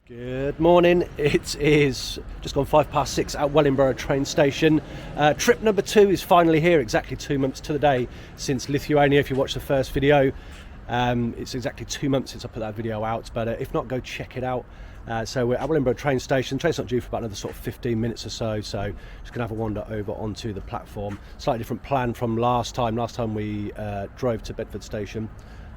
Good morning. It is just gone 6:05 at Wellingborough train station. Trip number 2 is finally here, exactly 2 months to the day since Lithuania. If you watched the first video, it's exactly 2 months since I put that video out, but if not, go check it out. So we're at Wellingborough train station. The train's not due for about another sort of 15 minutes or so, so just gonna have a wander over onto the platform. Slightly different plan from last time. Last time we drove to Bedford station,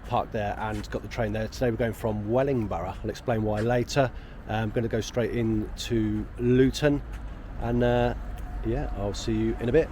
parked there and got the train there. Today we're going from Wellingborough. I'll explain why later. I'm going to go straight into Luton and yeah, I'll see you in a bit.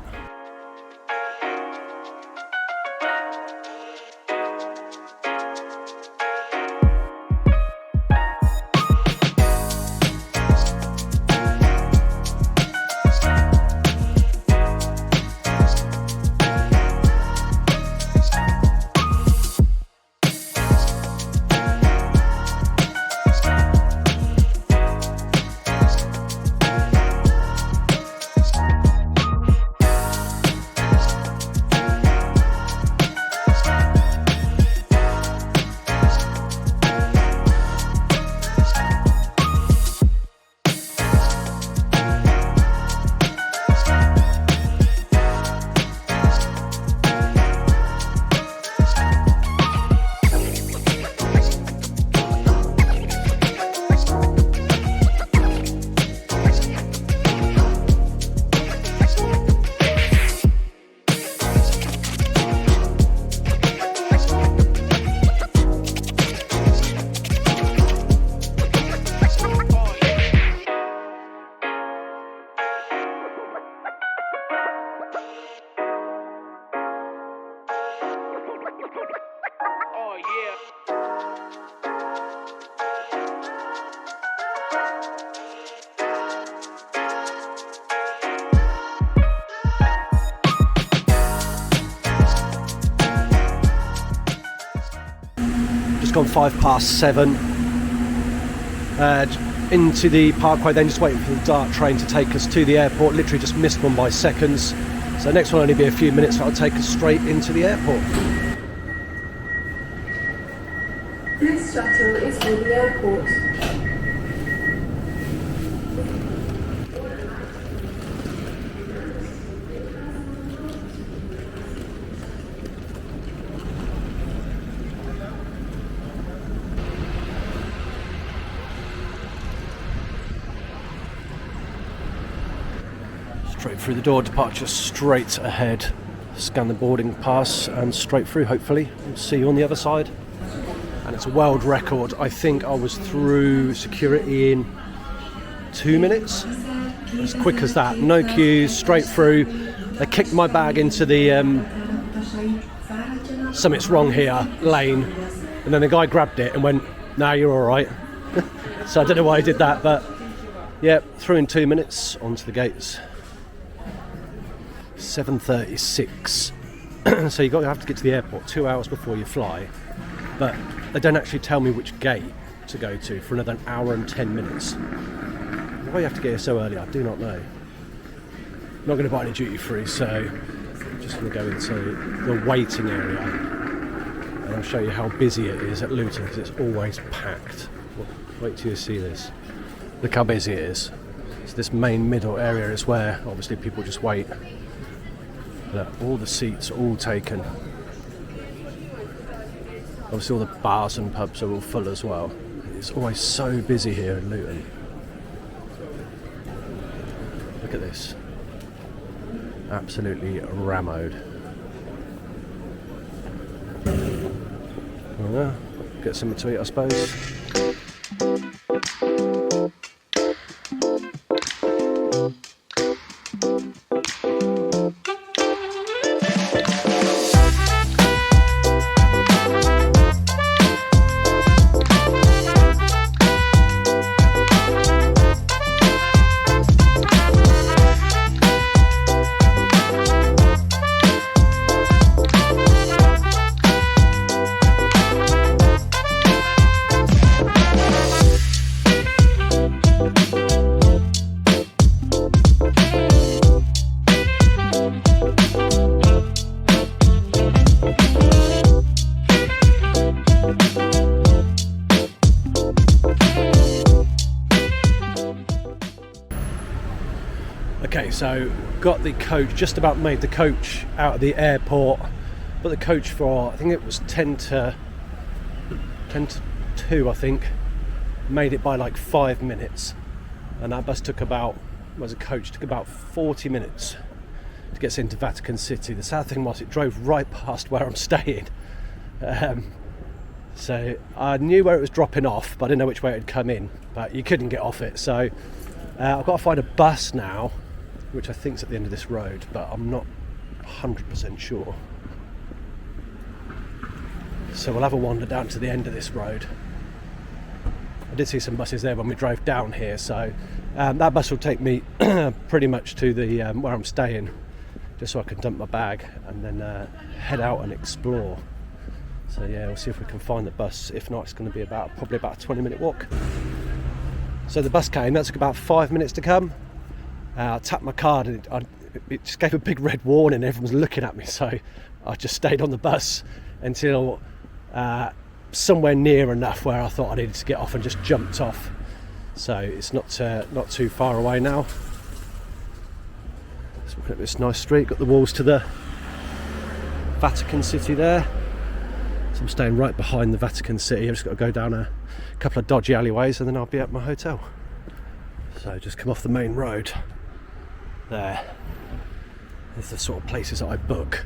Just gone 7:05 into the parkway, then just waiting for the dark train to take us to the airport. Literally just missed one by seconds, so next one will only be a few minutes. That'll take us straight into the airport. This shuttle is for the airport. Straight through the door, departure straight ahead. Scan the boarding pass and straight through, hopefully. We'll see you on the other side. And it's a world record. I think I was through security in 2 minutes. As quick as that. No queues, straight through. They kicked my bag into the something's wrong here lane. And then the guy grabbed it and went, "No, you're all right." So I don't know why he did that, but yeah, through in 2 minutes onto the gates. 7:36. So you have to get to the airport 2 hours before you fly, but they don't actually tell me which gate to go to for another hour and 10 minutes. Why you have to get here so early, I do not know. I'm not going to buy any duty free, so I'm just going to go into the waiting area and I'll show you how busy it is at Luton, because it's always packed. Wait till you see this. Look how busy it is. So this main middle area is where obviously people just wait. Look, all the seats are all taken. Obviously all the bars and pubs are all full as well. It's always so busy here in Luton. Look at this. Absolutely rammed. Well, get something to eat, I suppose. Okay, so got the coach, just about made the coach out of the airport, but the coach for, I think it was 10 to 2, I think, made it by like 5 minutes, and that bus took about, was a coach, took about 40 minutes to get us into Vatican City. The sad thing was it drove right past where I'm staying, so I knew where it was dropping off, but I didn't know which way it had come in, but you couldn't get off it, so I've got to find a bus now, which I think is at the end of this road, but I'm not 100% sure. So we'll have a wander down to the end of this road. I did see some buses there when we drove down here, so that bus will take me pretty much to the where I'm staying, just so I can dump my bag and then head out and explore. So yeah, we'll see if we can find the bus. If not, it's going to be probably about a 20-minute walk. So the bus came, that took about 5 minutes to come. I tapped my card and it just gave a big red warning. Everyone was looking at me, so I just stayed on the bus until somewhere near enough where I thought I needed to get off, and just jumped off. So it's not too far away now. Let's look at this nice street, got the walls to the Vatican City there. So I'm staying right behind the Vatican City. I've just got to go down a couple of dodgy alleyways and then I'll be at my hotel. So just come off the main road there. There's the sort of places that I book.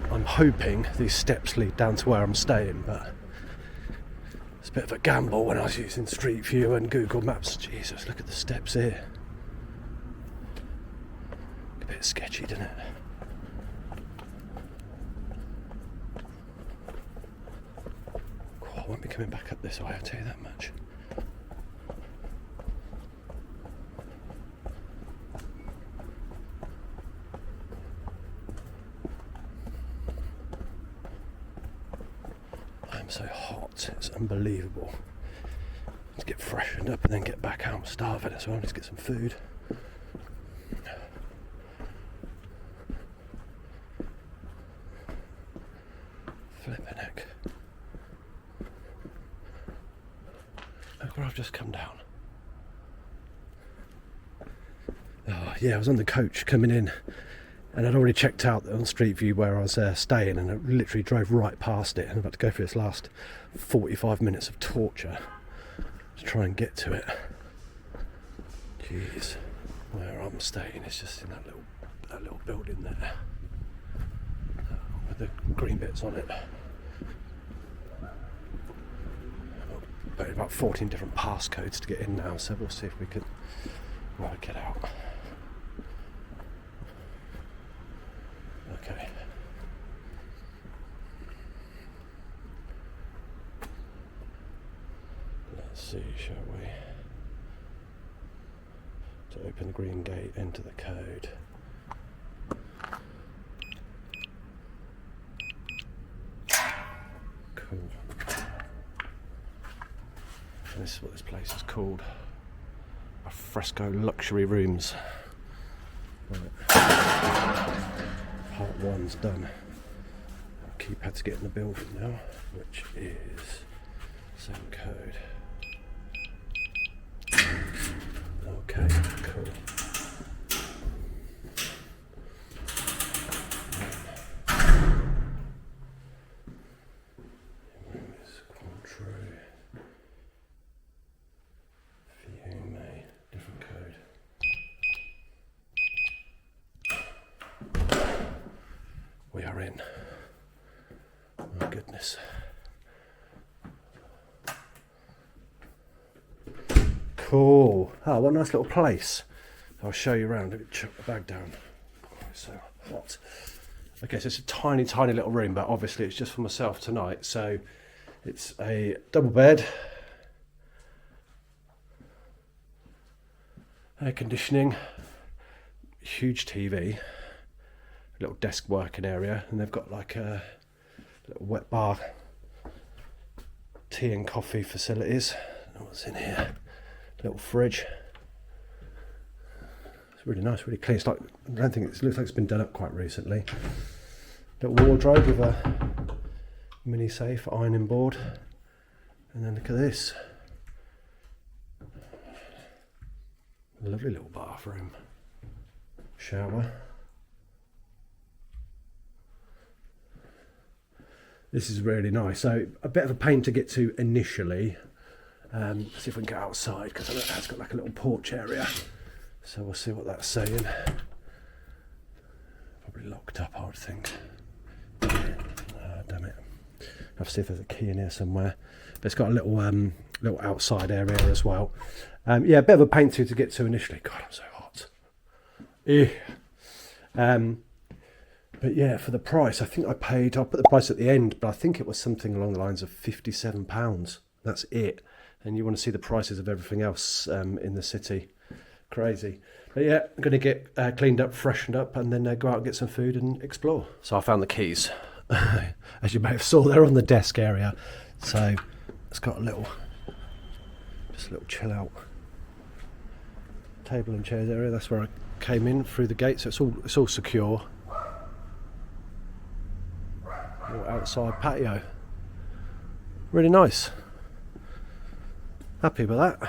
I'm hoping these steps lead down to where I'm staying, but it's a bit of a gamble when I was using Street View and Google Maps. Jesus, look at the steps here. A bit sketchy, doesn't it? I won't be coming back up this way, I'll tell you that much. I'm so hot, it's unbelievable. Let's get freshened up and then get back out. I'm starving as well, let's get some food. Flippin' heck. Look where I've just come down. Oh yeah, I was on the coach coming in, and I'd already checked out on Street View where I was staying, and I literally drove right past it, and I'm about to go through this last 45 minutes of torture to try and get to it. Jeez, where I'm staying is just in that little building there with the green bits on it. But about 14 different passcodes to get in now, so we'll see if we can work it out. Okay. Let's see, shall we? To open the green gate, enter the code. Cool. And this is what this place is called. Fresco luxury rooms. Right. Part 1's done. Keypad to get in the building now, which is same code. Okay, cool. Different code. We are in. My goodness. Cool. Oh, what a nice little place. I'll show you around. Let me chuck the bag down. Oh, it's so hot. Okay, so it's a tiny, tiny little room, but obviously it's just for myself tonight. So it's a double bed. Air conditioning, huge TV, little desk working area, and they've got like a little wet bar, tea and coffee facilities. What's in here? Little fridge. It's really nice, really clean. It's like, I don't think it looks like it's been done up quite recently. Little wardrobe with a mini safe, ironing board, and then look at this. Lovely little bathroom. shower. This is really nice. So a bit of a pain to get to initially. See if we can get outside, because I know it's got like a little porch area. So we'll see what that's saying. Probably locked up, I would think. Damn it. I'll see if there's a key in here somewhere. But it's got a little little outside area as well. Yeah, a bit of a pain to get to initially. God, I'm so hot. But yeah, for the price, I think I'll put the price at the end, but I think it was something along the lines of £57. That's it. And you want to see the prices of everything else in the city. Crazy. But yeah, I'm going to get cleaned up, freshened up, and then go out and get some food and explore. So I found the keys. As you may have saw, they're on the desk area. So it's got a little chill out table and chairs area. That's where I came in through the gate. So it's all secure. Little outside patio. Really nice. Happy with that.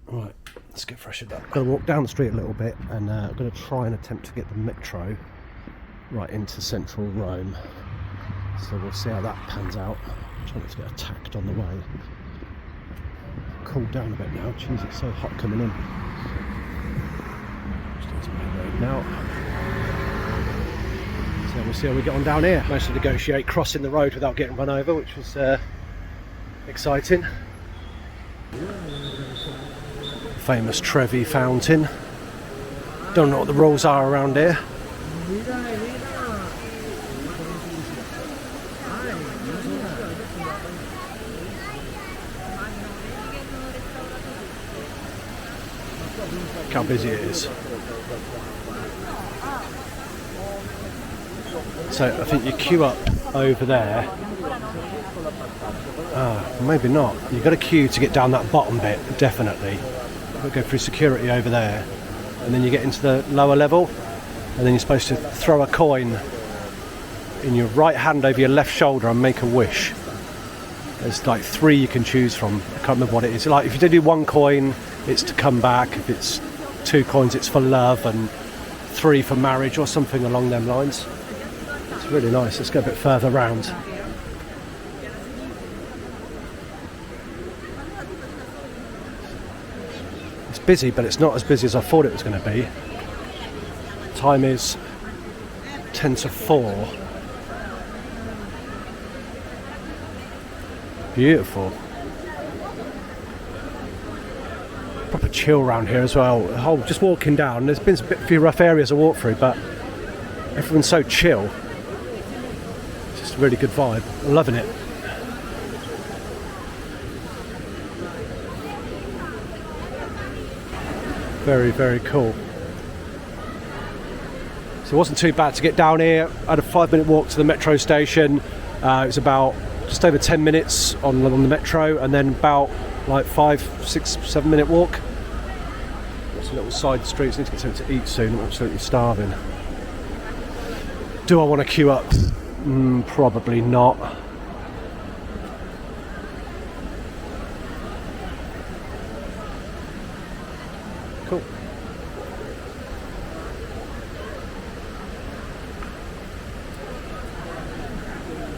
Right, let's get freshened up. I'm going to walk down the street a little bit, and I'm going to try and attempt to get the metro right into central Rome. So we'll see how that pans out. I'm trying not to get attacked on the way. Cooled down a bit now. Jeez, it's so hot coming in. Just into main road now. So we'll see how we get on down here. Managed to negotiate crossing the road without getting run over, which was exciting. Famous Trevi Fountain. Don't know what the rules are around here. Look how busy it is. So I think you queue up over there. Maybe not. You've got a queue to get down that bottom bit, definitely. We'll go through security over there, and then you get into the lower level, and then you're supposed to throw a coin in your right hand over your left shoulder and make a wish. There's like 3 you can choose from. I can't remember what it is. Like if you do 1 coin, it's to come back. If it's 2 coins, it's for love, and 3 for marriage or something along them lines. It's really nice. Let's go a bit further round. It's busy, but it's not as busy as I thought it was going to be. Time is 10 to 4. Beautiful. Proper chill around here as well. Just walking down, there's been a few rough areas I walked through, but everyone's so chill. It's just a really good vibe. I'm loving it. Very, very cool. So it wasn't too bad to get down here. I had a 5-minute walk to the metro station. It was about just over 10 minutes on the metro, and then about like 5, 6, 7 minute walk. Got some little side streets. Need to get something to eat soon. I'm absolutely starving. Do I want to queue up? Probably not. Cool.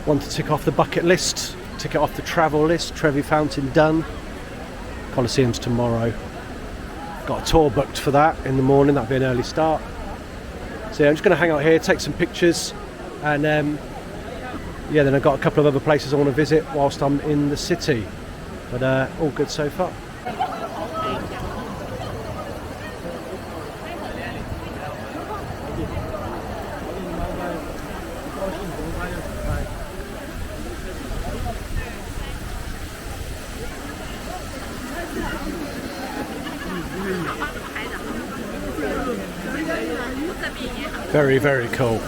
One to tick off the bucket list, tick it off the travel list. Trevi Fountain done. Colosseum's tomorrow. Got a tour booked for that in the morning. That'll be an early start. So yeah, I'm just going to hang out here, take some pictures, and yeah, then I've got a couple of other places I want to visit whilst I'm in the city. But all good so far. Very, very cool.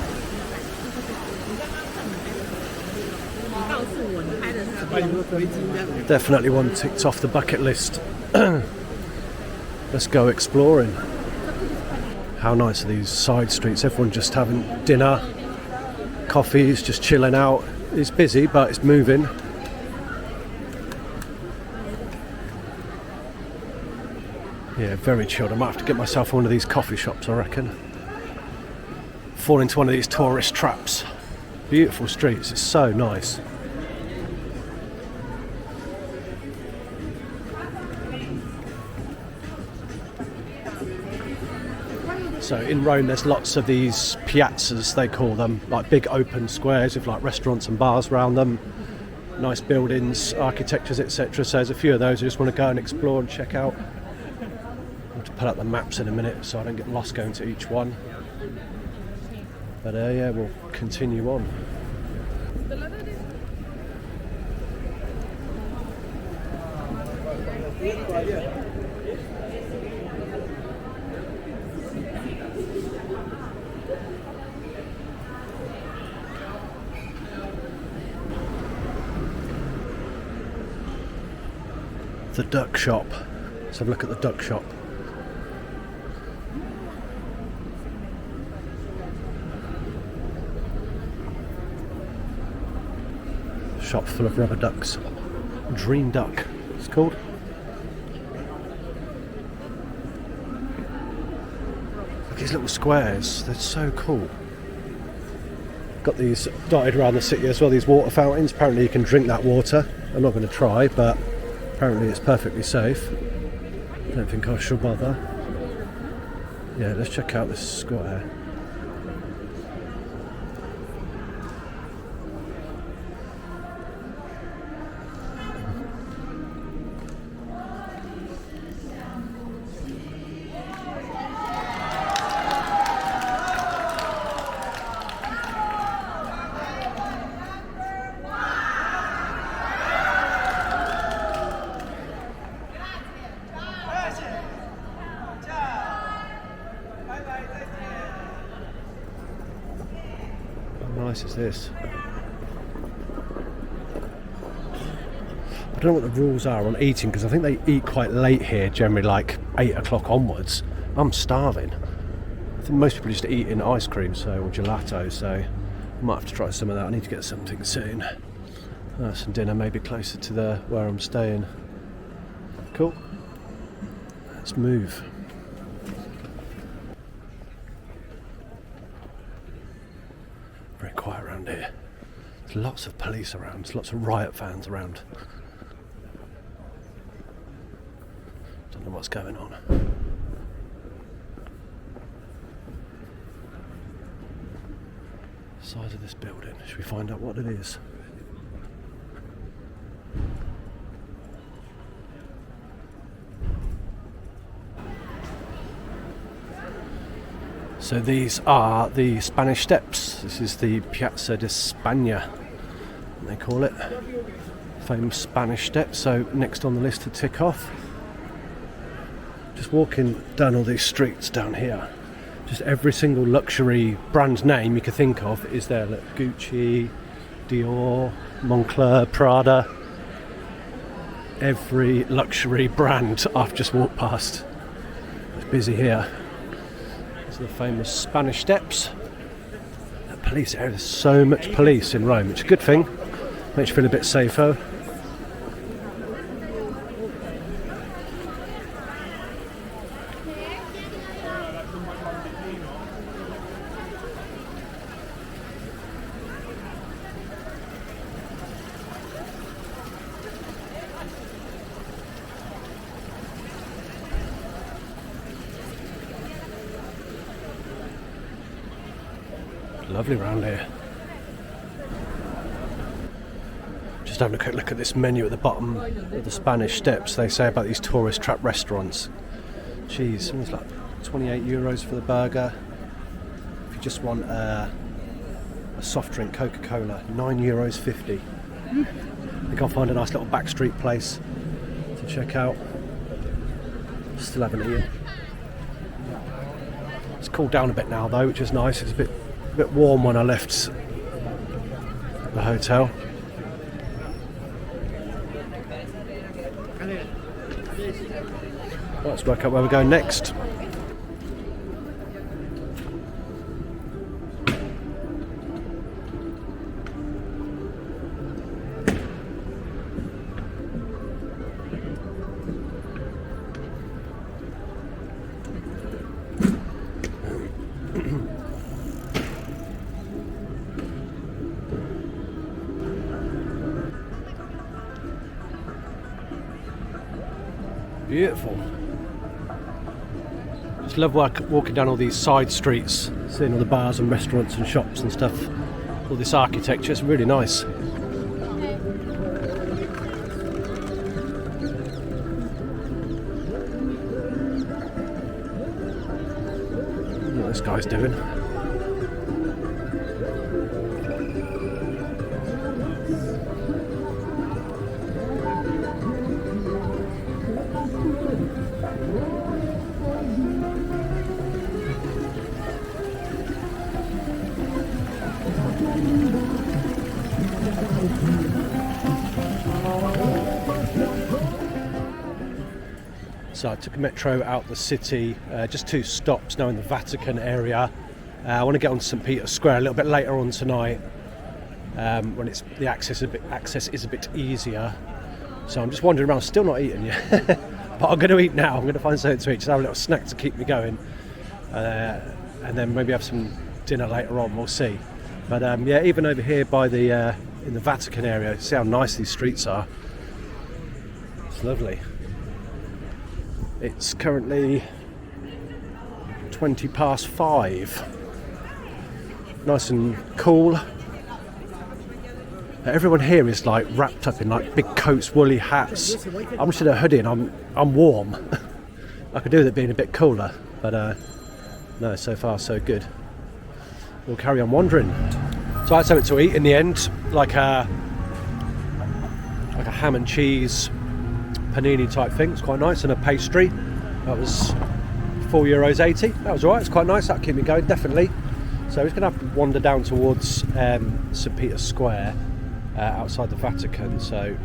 Definitely one ticked off the bucket list. Let's go exploring. How nice are these side streets? Everyone just having dinner, coffees, just chilling out. It's busy, but it's moving. Yeah, very chilled. I might have to get myself one of these coffee shops, I reckon. Fall into one of these tourist traps. Beautiful streets, it's so nice. So in Rome there's lots of these piazzas, they call them, like big open squares with like restaurants and bars around them, nice buildings, architectures, etc. So there's a few of those I just want to go and explore and check out. I'll have to pull out the maps in a minute so I don't get lost going to each one. But yeah, we'll continue on. The duck shop. Let's have a look at the duck shop. Shop full of rubber ducks. Dream Duck, it's called. Look at these little squares, they're so cool. Got these dotted around the city as well, these water fountains. Apparently you can drink that water. I'm not going to try, but apparently it's perfectly safe. I don't think I shall bother. Yeah, let's check out this square. Nice is this? I don't know what the rules are on eating because I think they eat quite late here, generally like 8 o'clock onwards. I'm starving. I think most people just eat in ice cream, or gelato, so I might have to try some of that. I need to get something soon. Some dinner maybe closer to where I'm staying. Cool. Let's move. Very quiet around here. There's lots of police around, there's lots of riot fans around. Don't know what's going on. Size of this building, should we find out what it is? So these are the Spanishsteps. This is the Piazza di Spagna, they call it. Famous Spanish steps. So next on the list to tick off. Just walking down all these streets down here. Just every single luxury brand name you could think of is there. Look, Gucci, Dior, Moncler, Prada. Every luxury brand I've just walked past. It's busy here. The famous Spanishsteps. The police area, there's so much police in Rome, which is a good thing. Makes you feel a bit safer. Lovely round here. Just having a quick look at this menu at the bottom of the Spanishsteps. They say about these tourist trap restaurants. Geez, it's like 28 euros for the burger. If you just want a soft drink, Coca-Cola, €9.50. I think I'll find a nice little backstreet place to check out. Still haven't eaten. It's cooled down a bit now though, which is nice. It's a bit warm when I left the hotel. Let's work out where we're going next. Beautiful. Just love walking down all these side streets, seeing all the bars and restaurants and shops and stuff. All this architecture, it's really nice. What this guy's doing. So I took a metro out the city, just 2 stops now in the Vatican area. I want to get on St. Peter's Square a little bit later on tonight, when the access is a bit easier. So I'm just wandering around, still not eating yet, but I'm going to eat now. I'm going to find something to eat, just have a little snack to keep me going, and then maybe have some dinner later on. We'll see. But yeah, even over here by the in the Vatican area, see how nice these streets are. It's lovely. It's currently 5:20. Nice and cool. Everyone here is like wrapped up in like big coats, woolly hats. I'm just in a hoodie and I'm warm. I could do with it being a bit cooler, but no, so far so good. We'll carry on wandering. So I had something to eat in the end, like a ham and cheese panini type thing. It's quite nice, and a pastry. That was €4.80. That was alright. It's quite nice. That'll keep me going, definitely. So we're just going to have to wander down towards St. Peter's Square, outside the Vatican. So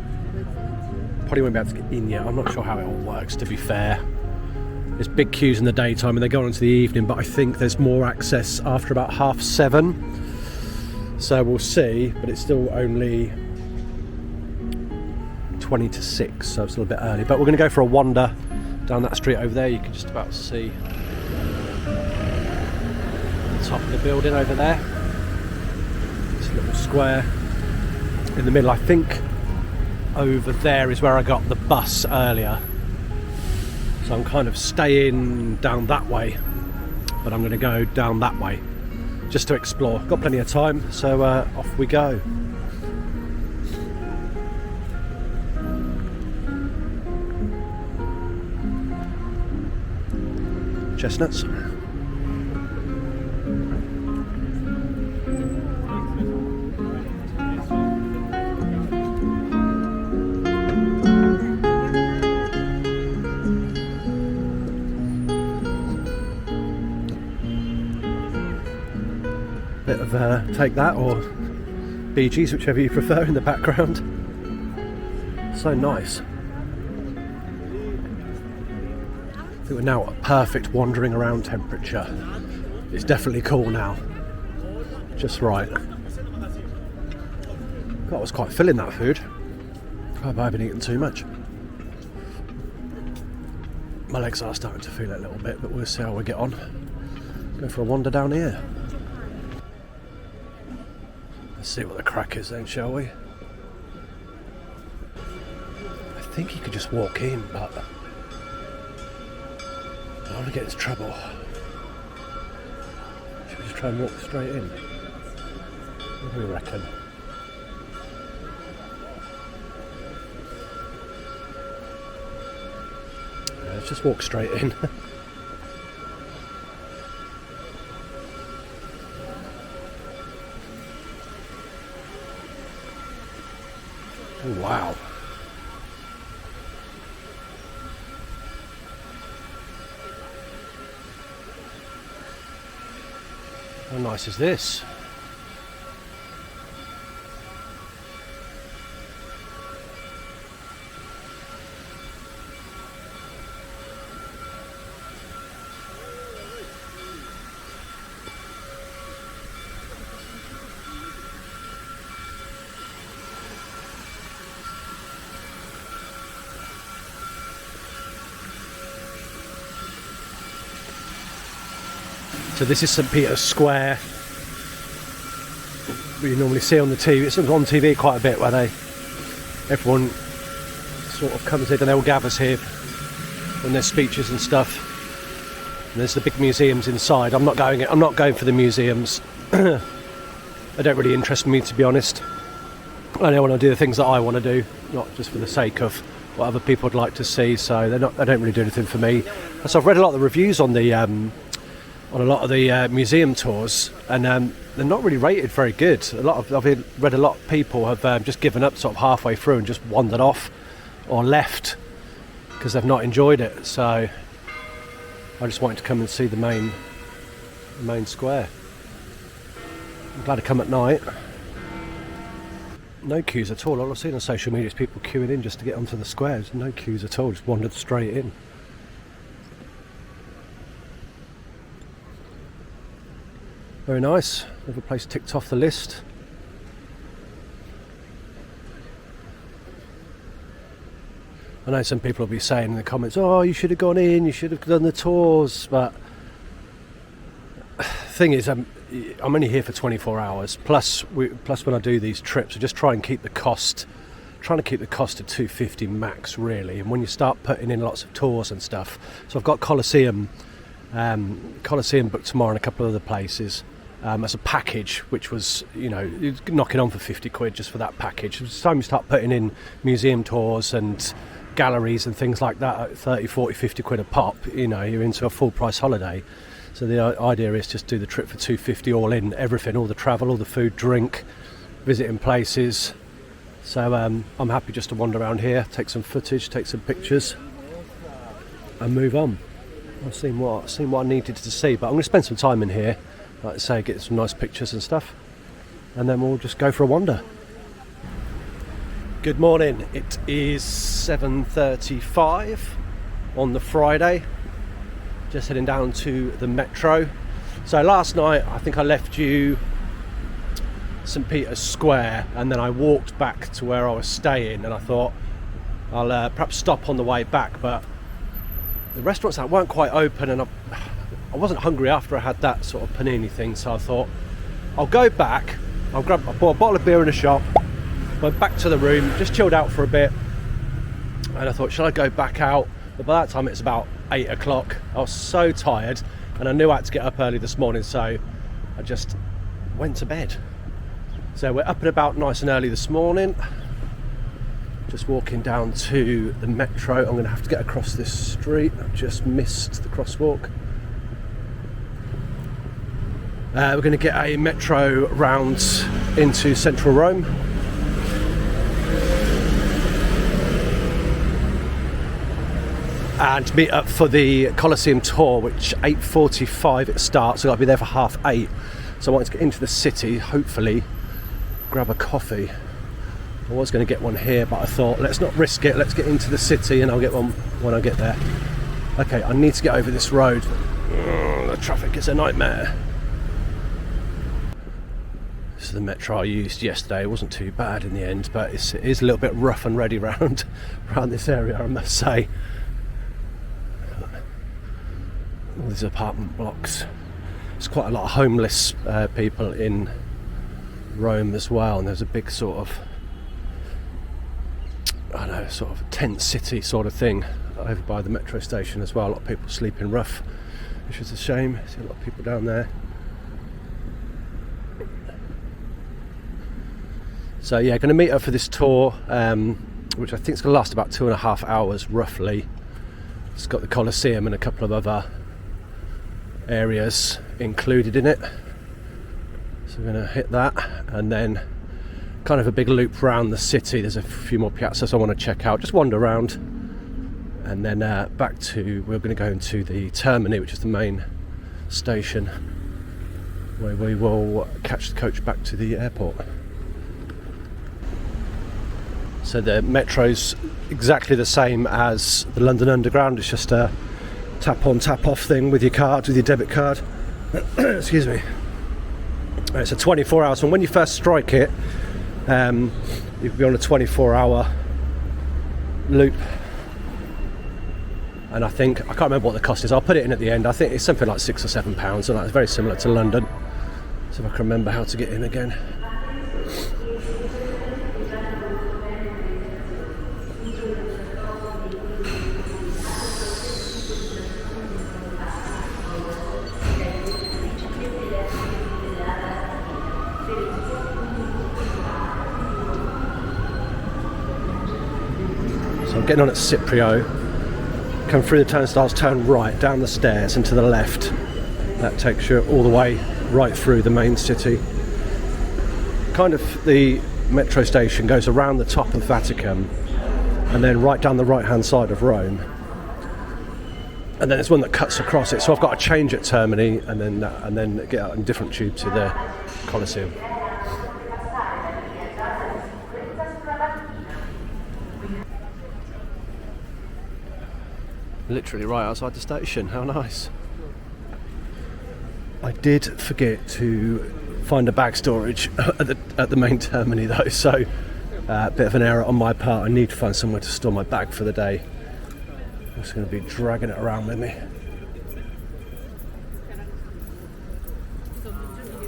probably won't be able to get in yet. I'm not sure how it all works, to be fair. There's big queues in the daytime and they go on into the evening, but I think there's more access after about 7:30. So we'll see, but it's still only 20 to 6, so it's a little bit early. But we're going to go for a wander down that street over there. You can just about see the top of the building over there. This little square in the middle. I think over there is where I got the bus earlier. So I'm kind of staying down that way, but I'm going to go down that way just to explore. Got plenty of time, so off we go. Chestnuts. Bit of Take That or Bee Gees, whichever you prefer, in the background. So nice. I think we're now at a perfect wandering around temperature. It's definitely cool now. Just right. God, I was quite filling that food. God, I've been eating too much. My legs are starting to feel it a little bit, but we'll see how we get on. Go for a wander down here. Let's see what the crack is then, shall we? I think you could just walk in, but I don't want to get into trouble. Should we just try and walk straight in? What do we reckon? Yeah, let's just walk straight in. Oh, wow. How nice is this? So this is St. Peter's Square. You normally see on the TV. It's on TV quite a bit, where everyone sort of comes in and they all gathers here when there's speeches and stuff. And there's the big museums inside. I'm not going for the museums. They don't really interest me, to be honest. I don't want to do the things that I want to do, not just for the sake of what other people would like to see. So they don't really do anything for me. So I've read a lot of the reviews on the on a lot of the museum tours, and they're not really rated very good. I've read a lot of people have just given up sort of halfway through and just wandered off or left because they've not enjoyed it. So I just wanted to come and see the main square. I'm glad to come at night. No queues at all. All I've seen on social media is people queuing in just to get onto the squares. No queues at all, just wandered straight in. Very nice. Another place ticked off the list. I know some people will be saying in the comments, oh, you should have gone in, you should have done the tours, but the thing is, I'm only here for 24 hours. Plus when I do these trips, I just trying to keep the cost to $250 max, really. And when you start putting in lots of tours and stuff, so I've got Colosseum booked tomorrow and a couple of other places as a package, which was, knocking on for 50 quid just for that package. It's time you start putting in museum tours and galleries and things like that at 30, 40, 50 quid a pop, you're into a full price holiday. So the idea is just do the trip for $250 all in, everything, all the travel, all the food, drink, visiting places. So I'm happy just to wander around here, take some footage, take some pictures and move on. I've seen what I needed to see, but I'm going to spend some time in here, like I say, get some nice pictures and stuff, and then we'll just go for a wander. Good morning, it is 7:35 on the Friday. Just heading down to the metro. So last night I think I left you St Peter's Square, and then I walked back to where I was staying, and I thought I'll perhaps stop on the way back, but the restaurants that weren't quite open, and I wasn't hungry after I had that sort of panini thing, so I thought I'll go back. I bought a bottle of beer in a shop, went back to the room, just chilled out for a bit, and I thought, should I go back out? But by that time it's about 8 o'clock. I was so tired, and I knew I had to get up early this morning, so I just went to bed. So we're up and about nice and early this morning, just walking down to the metro. I'm going to have to get across this street. I've just missed the crosswalk. We're going to get a metro round into central Rome. And meet up for the Colosseum Tour, which 8:45 it starts, so I'll be there for 8:30. So I wanted to get into the city, hopefully grab a coffee. I was going to get one here, but I thought, let's not risk it, let's get into the city and I'll get one when I get there. Okay, I need to get over this road. The traffic is a nightmare. This is the metro I used yesterday. It wasn't too bad in the end, but it is a little bit rough and ready around this area, I must say. All these apartment blocks. There's quite a lot of homeless people in Rome as well, and there's a big sort of, I don't know, sort of tent city sort of thing over by the metro station as well. A lot of people sleeping rough, which is a shame. I see a lot of people down there. So yeah, going to meet up for this tour, which I think is going to last about 2.5 hours roughly. It's got the Colosseum and a couple of other areas included in it, so we're going to hit that, and then kind of a big loop around the city. There's a few more piazzas I want to check out, just wander around, and then we're going to go into the Termini, which is the main station, where we will catch the coach back to the airport. So the metro's exactly the same as the London Underground. It's just a tap on, tap off thing with your card, with your debit card. Excuse me. It's a 24 hours, and when you first strike it, you'll be on a 24-hour loop. And I can't remember what the cost is. I'll put it in at the end. I think it's something like £6 or £7, and that's very similar to London. So if I can remember how to get in again. I'm getting on at Ciprio, come through the turnstiles, turn right, down the stairs and to the left. That takes you all the way right through the main city. Kind of the metro station goes around the top of Vatican and then right down the right hand side of Rome. And then there's one that cuts across it, so I've got to change at Termini and then get out in different tube to the Colosseum. Literally right outside the station, how nice. I did forget to find a bag storage at the main Termini though, so a bit of an error on my part. I need to find somewhere to store my bag for the day. I'm just going to be dragging it around with me.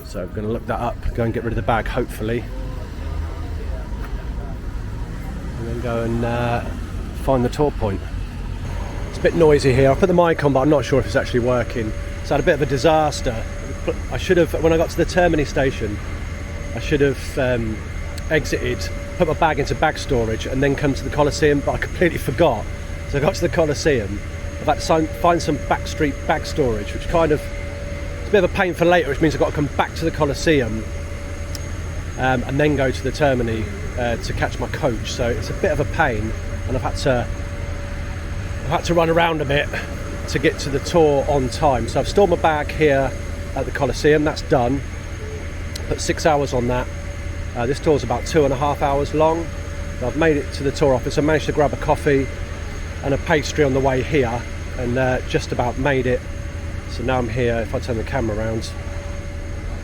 So I'm going to look that up, go and get rid of the bag hopefully, and then go and find the tour point. It's a bit noisy here. I put the mic on but I'm not sure if it's actually working. So I had a bit of a disaster. I should have, when I got to the Termini station, I should have exited, put my bag into bag storage and then come to the Colosseum, but I completely forgot. So I got to the Colosseum, I've had to find some backstreet bag storage, which kind of, it's a bit of a pain for later, which means I've got to come back to the Colosseum and then go to the Termini to catch my coach. So it's a bit of a pain, and I've had to run around a bit to get to the tour on time. So I've stored my bag here at the Colosseum, that's done. Put 6 hours on that. This tour's about 2.5 hours long. I've made it to the tour office. I managed to grab a coffee and a pastry on the way here, and just about made it. So now I'm here. If I turn the camera around,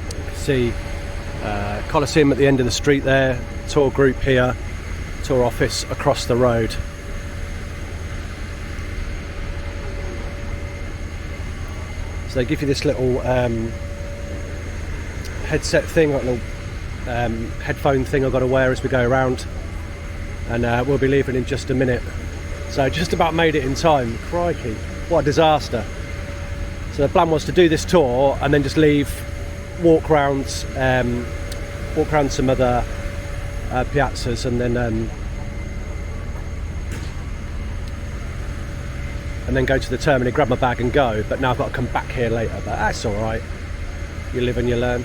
you can see Colosseum at the end of the street there, tour group here, tour office across the road. So they give you this little headset thing, like a little headphone thing I've got to wear as we go around, and we'll be leaving in just a minute. So just about made it in time. Crikey, what a disaster. So the plan was to do this tour and then just leave, walk around some other piazzas, and then go to the Termini, grab my bag and go. But now I've got to come back here later, but that's all right. You live and you learn.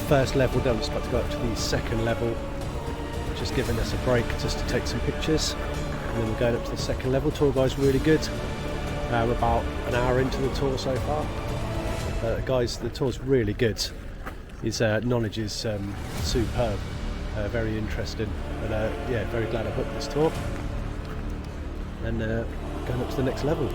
First level done, just about to go up to the second level, just giving us a break just to take some pictures, and then we're going up to the second level. Tour guide's really good. We're about an hour into the tour so far. Guys, the tour's really good. His knowledge is superb, very interesting, and yeah, very glad I booked this tour, and going up to the next level.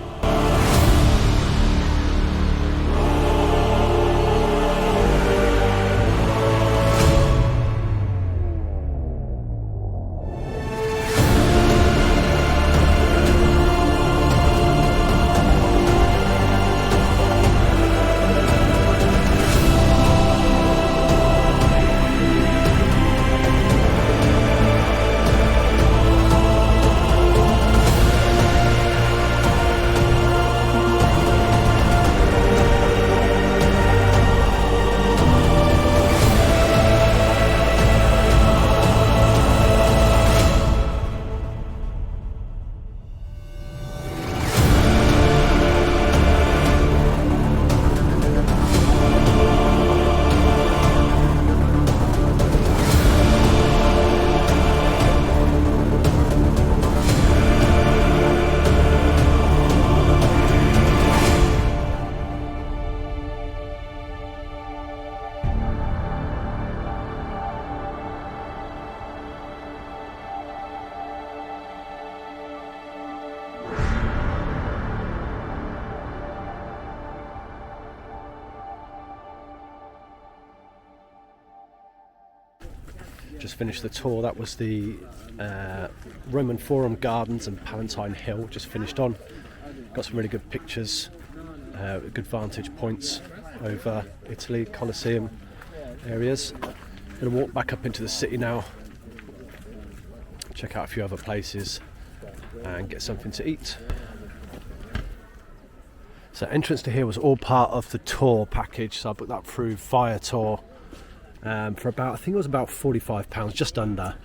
just finished the tour. That was the Roman Forum Gardens and Palatine Hill, just finished on. Got some really good pictures, good vantage points over Italy, Colosseum areas. Going to walk back up into the city now, check out a few other places and get something to eat. So entrance to here was all part of the tour package, so I booked that through Viator for about, I think it was about £45, just under.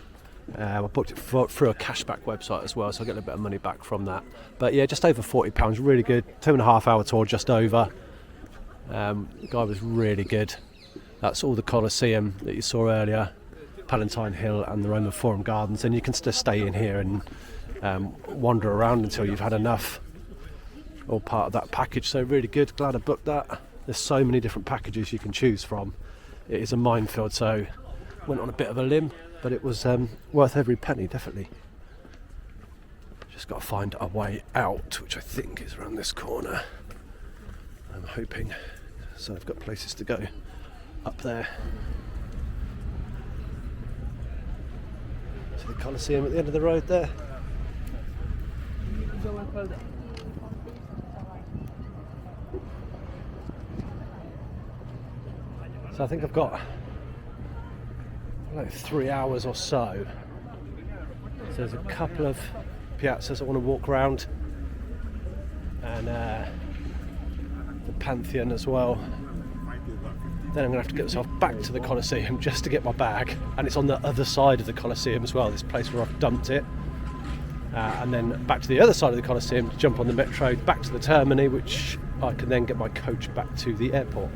I booked it through a cashback website as well, so I get a bit of money back from that. But yeah, just over £40, really good. 2.5 hour tour, just over. The guy was really good. That's all the Colosseum that you saw earlier, Palatine Hill and the Roman Forum Gardens, and you can just stay in here and wander around until you've had enough. All part of that package, so really good. Glad I booked that. There's so many different packages you can choose from. It is a minefield, so went on a bit of a limb, but it was worth every penny, definitely. Just got to find a way out, which I think is around this corner. I'm hoping. So I've got places to go up there. So the Colosseum at the end of the road there. So I think I've got like 3 hours or so. So there's a couple of piazzas I want to walk around, and the Pantheon as well. Then I'm going to have to get myself back to the Colosseum just to get my bag, and it's on the other side of the Colosseum as well, this place where I've dumped it. And then back to the other side of the Colosseum to jump on the metro back to the Termini, which I can then get my coach back to the airport.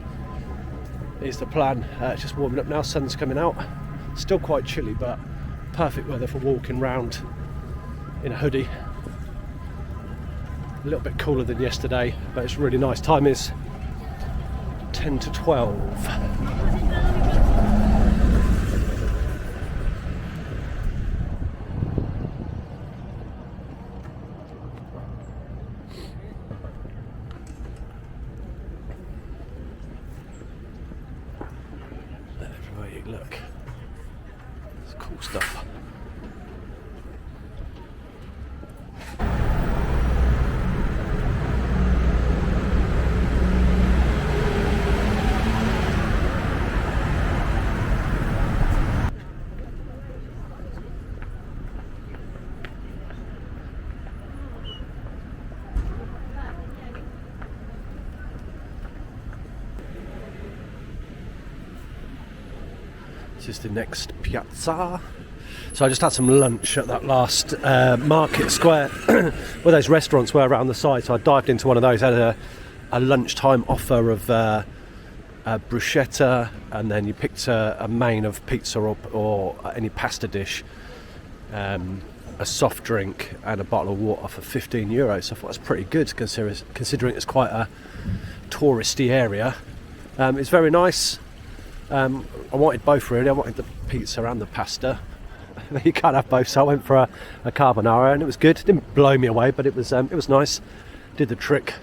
Is the plan. It's just warming up now, sun's coming out. Still quite chilly, but perfect weather for walking round in a hoodie. A little bit cooler than yesterday, but it's really nice. Time is 10 to 12. Everywhere you look, it's cool stuff. This is the next piazza. So I just had some lunch at that last market square where those restaurants were around the side. So I dived into one of those, had a lunchtime offer of bruschetta, and then you picked a main of pizza or any pasta dish, a soft drink and a bottle of water for €15. So I thought that's pretty good considering it's quite a touristy area. It's very nice. I wanted both really. I wanted the pizza and the pasta. You can't have both, so I went for a carbonara, and it was good. It didn't blow me away, but it was nice. Did the trick.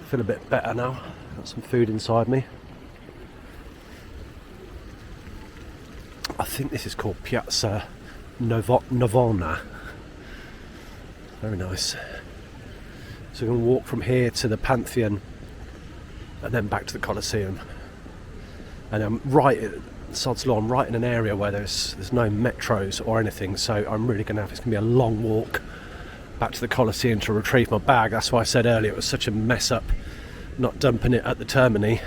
Feel a bit better now. Got some food inside me. I think this is called Piazza Navona. Very nice. So we're going to walk from here to the Pantheon and then back to the Colosseum. And I'm right at Sod's Law, I'm right in an area where there's no metros or anything, so I'm really going to have, it's going to be a long walk back to the Colosseum to retrieve my bag. That's why I said earlier it was such a mess up not dumping it at the Termini,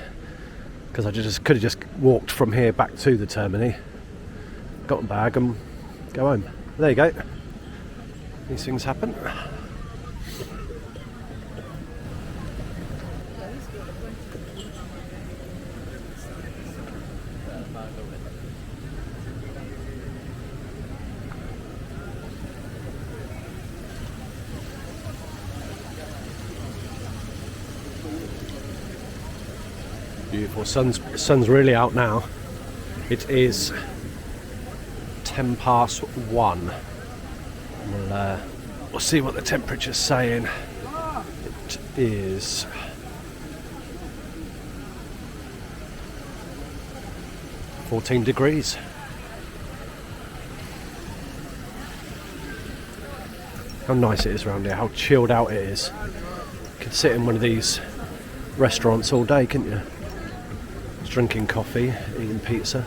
because I could have just walked from here back to the Termini, got my bag and go home. There you go. These things happen. Beautiful. Sun's really out now. It is 1:10. We'll see what the temperature's saying. It is 14 degrees. how nice it is around here, how chilled out it is. You could sit in one of these restaurants all day, couldn't you? Just drinking coffee, eating pizza.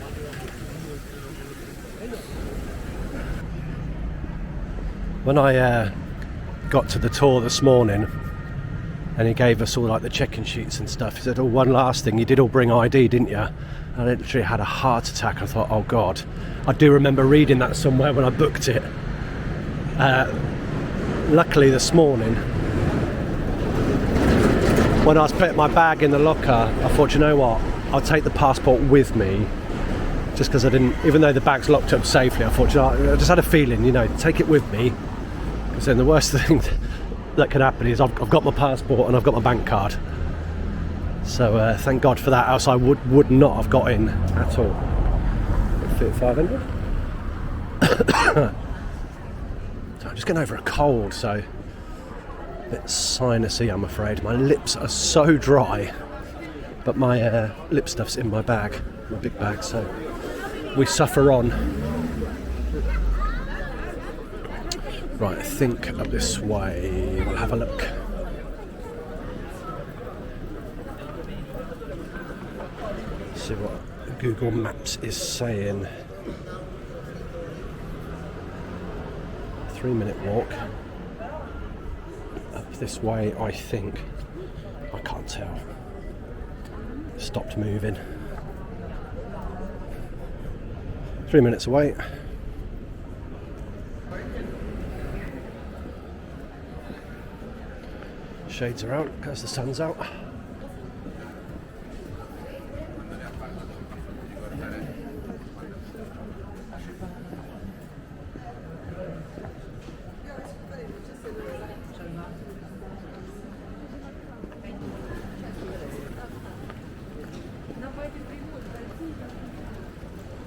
When I got to the tour this morning and he gave us all like the check-in sheets and stuff, he said, oh, one last thing, you did all bring ID, didn't you? I literally had a heart attack. I thought, oh God. I do remember reading that somewhere when I booked it. Luckily this morning, when I was putting my bag in the locker, I thought, you know what, I'll take the passport with me, just because I didn't, even though the bag's locked up safely, I thought, you know, I just had a feeling, you know, take it with me, because then the worst thing that could happen is I've got my passport and I've got my bank card. So thank God for that, else I would not have got in at all. Fit 500. I'm just getting over a cold, so a bit sinusy, I'm afraid. My lips are so dry, but my lip stuff's in my bag, my big bag, so we suffer on. Right, I think up this way, we'll have a look. See what Google Maps is saying. 3-minute walk up this way, I think. I can't tell. Stopped moving. 3 minutes away. Shades are out because the sun's out.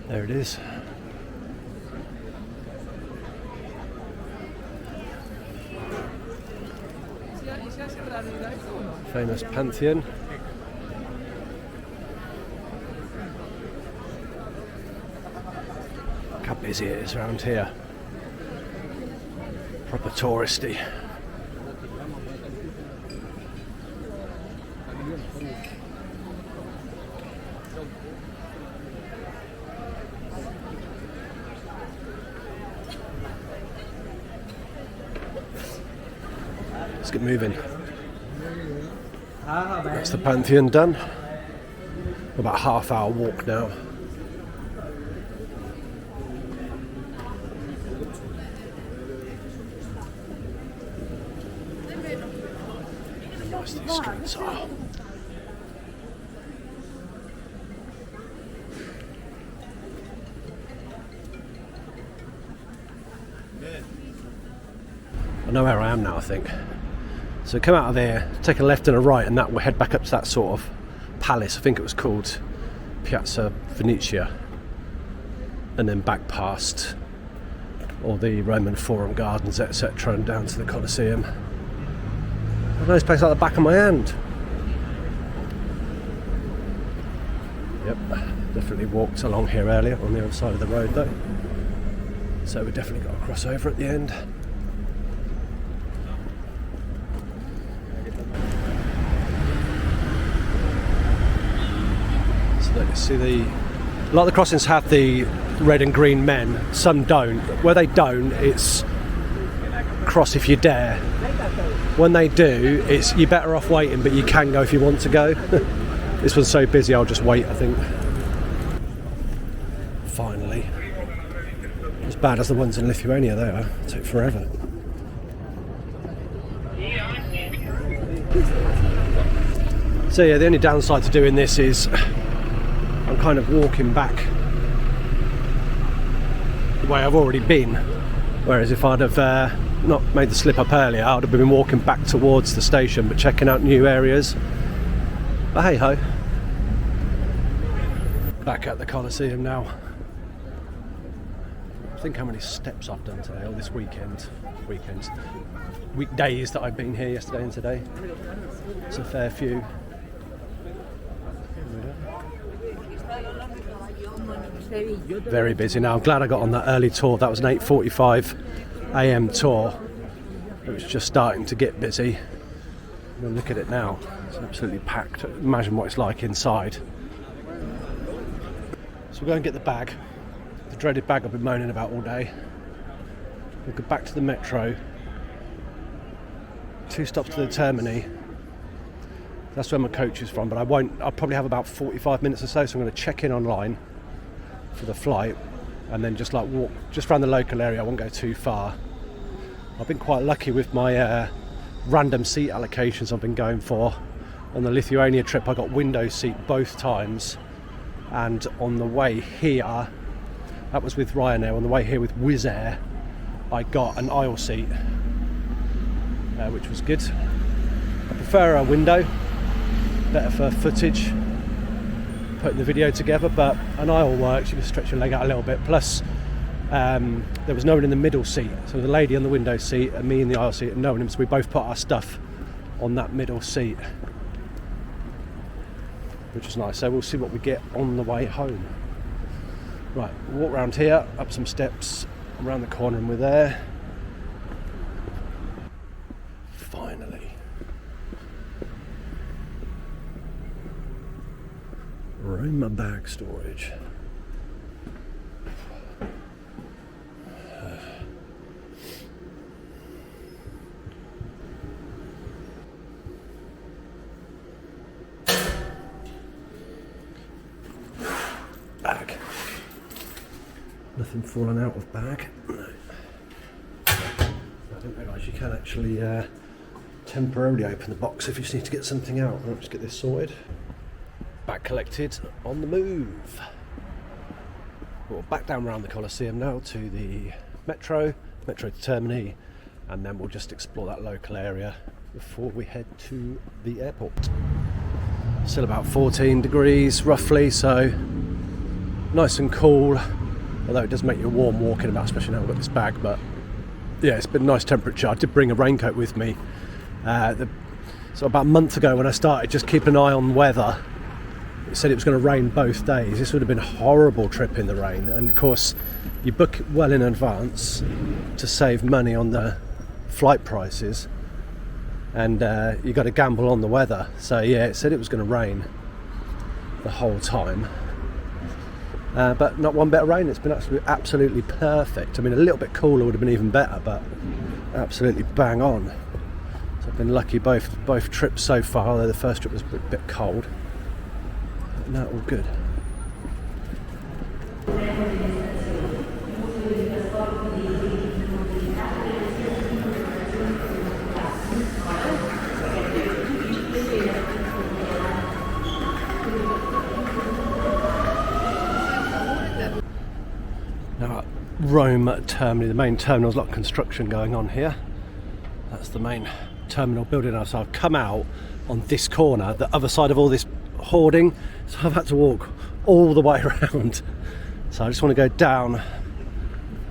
There it is. Famous Pantheon. Look how busy it is around here. Proper touristy. Let's get moving. That's the Pantheon done. About a half-hour walk now. How nice these streets are. I know where I am now, I think. So come out of here, take a left and a right, and that will head back up to that sort of palace. I think it was called Piazza Venezia, and then back past all the Roman Forum gardens, etc., and down to the Colosseum. I know this place like the back of my hand. Yep, definitely walked along here earlier on the other side of the road though. So we definitely got a crossover at the end. See, a lot of the crossings have the red and green men, some don't. Where they don't, it's cross if you dare. When they do, it's you're better off waiting, but you can go if you want to go. This one's so busy, I'll just wait, I think. Finally. As bad as the ones in Lithuania, they are. It'll take forever. So yeah, the only downside to doing this is I'm kind of walking back the way I've already been, whereas if I'd have not made the slip up earlier, I would have been walking back towards the station but checking out new areas. But hey ho, back at the Colosseum now. I think how many steps I've done today, or this weekdays that I've been here yesterday and today. It's a fair few. Very busy now. I'm glad I got on that early tour. That was an 8:45 a.m. tour. It was just starting to get busy. And look at it now, it's absolutely packed. Imagine what it's like inside. So we'll go and get the bag, the dreaded bag I've been moaning about all day. We'll go back to the metro, 2 stops to the Termini. That's where my coach is from, but I'll probably have about 45 minutes or so, so I'm going to check in online for the flight and then just like walk just around the local area. I won't go too far. I've been quite lucky with my random seat allocations I've been going for. On the Lithuania trip I got window seat both times, and on the way here, that was with Ryanair, on the way here with Wizz Air I got an aisle seat, which was good. I prefer a window, better for footage, putting the video together, but an aisle works, you can stretch your leg out a little bit. Plus there was no one in the middle seat, so the lady on the window seat and me in the aisle seat, and no one in, so we both put our stuff on that middle seat, which is nice. So we'll see what we get on the way home. Right, we'll walk around here, up some steps, around the corner, and we're there. Finally. Roma bag storage. Bag. Nothing falling out of bag. No. I didn't realise you can actually temporarily open the box if you just need to get something out. I'll just get this sorted. Bag collected, on the move. We'll back down around the Colosseum now to the metro to Termini, and then we'll just explore that local area before we head to the airport. Still about 14 degrees roughly, so nice and cool, although it does make you warm walking about, especially now I've got this bag. But yeah, it's been a nice temperature. I did bring a raincoat with me. So about a month ago when I started just keeping an eye on weather, it said it was going to rain both days. This would have been a horrible trip in the rain, and of course you book well in advance to save money on the flight prices, and you got to gamble on the weather. So yeah, it said it was going to rain the whole time. But not one bit of rain. It's been absolutely perfect. I mean, a little bit cooler would have been even better, but absolutely bang on. So I've been lucky both trips so far, although the first trip was a bit cold. But no, all good. Now at Rome Termini, the main terminal, there's a lot of construction going on here. That's the main terminal building now. So I've come out on this corner, the other side of all this hoarding, so I've had to walk all the way around. So I just want to go down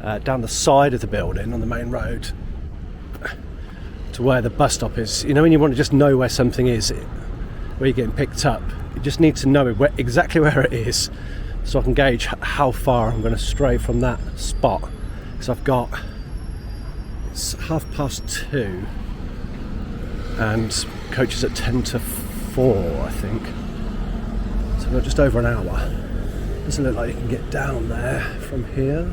the side of the building on the main road to where the bus stop is. You know, when you want to just know where something is, where you're getting picked up, you just need to know exactly where it is, so I can gauge how far I'm going to stray from that spot. Because it's 2:30 and coach is at 3:50, I think. So we've got just over an hour. Doesn't look like you can get down there from here.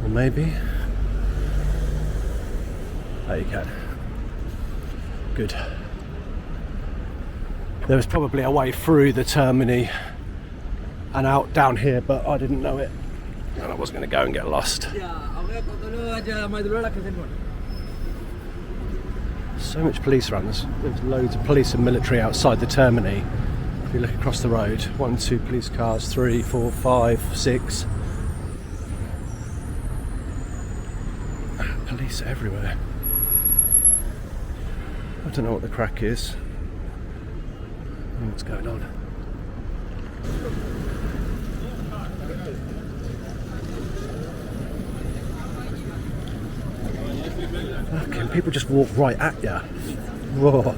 Or maybe. There you can. Good. There was probably a way through the Termini and out down here, but I didn't know it. And I wasn't going to go and get lost. So much police around. There's loads of police and military outside the Termini. If you look across the road, 1, 2 police cars, 3, 4, 5, 6. Police everywhere. I don't know what the crack is. I don't know what's going on. Fucking people just walk right at you. Whoa.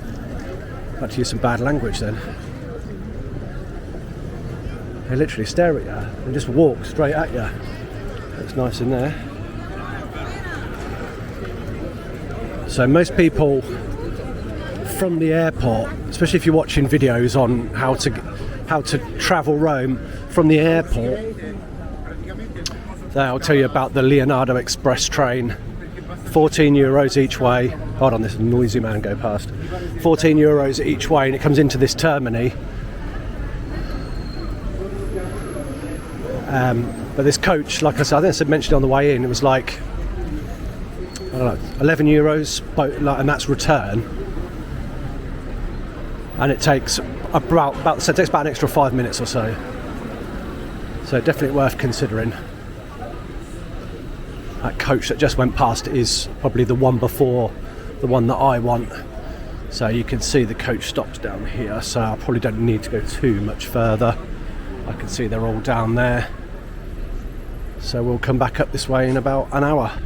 Had to use some bad language then. They literally stare at you and just walk straight at you. Looks nice in there. So most people from the airport, especially if you're watching videos on how to travel Rome from the airport, they'll tell you about the Leonardo Express train. 14 euros each way. Hold on, this noisy man go past. 14 euros each way, and it comes into this Termini. But this coach, like I said, I think I mentioned on the way in, it was like, I don't know, 11 euros, and that's return. And it takes about an extra 5 minutes or so. So definitely worth considering. That coach that just went past is probably the one before the one that I want. So you can see the coach stops down here, so I probably don't need to go too much further. I can see they're all down there. So we'll come back up this way in about an hour.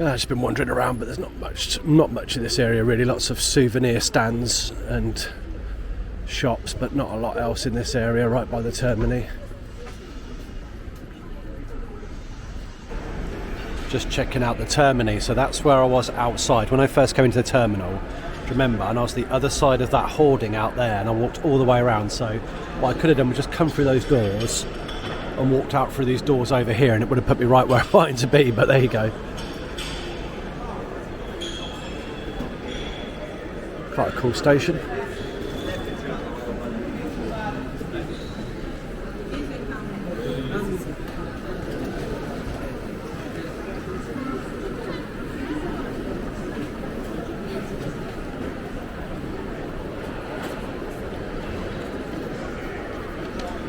I've just been wandering around, but there's not much in this area really. Lots of souvenir stands and shops, but not a lot else in this area right by the Termini. Just checking out the Termini, so that's where I was outside when I first came into the terminal. Remember, and I was the other side of that hoarding out there, and I walked all the way around. So what I could have done was just come through those doors and walked out through these doors over here, and it would have put me right where I wanted to be. But there you go. Quite a cool station.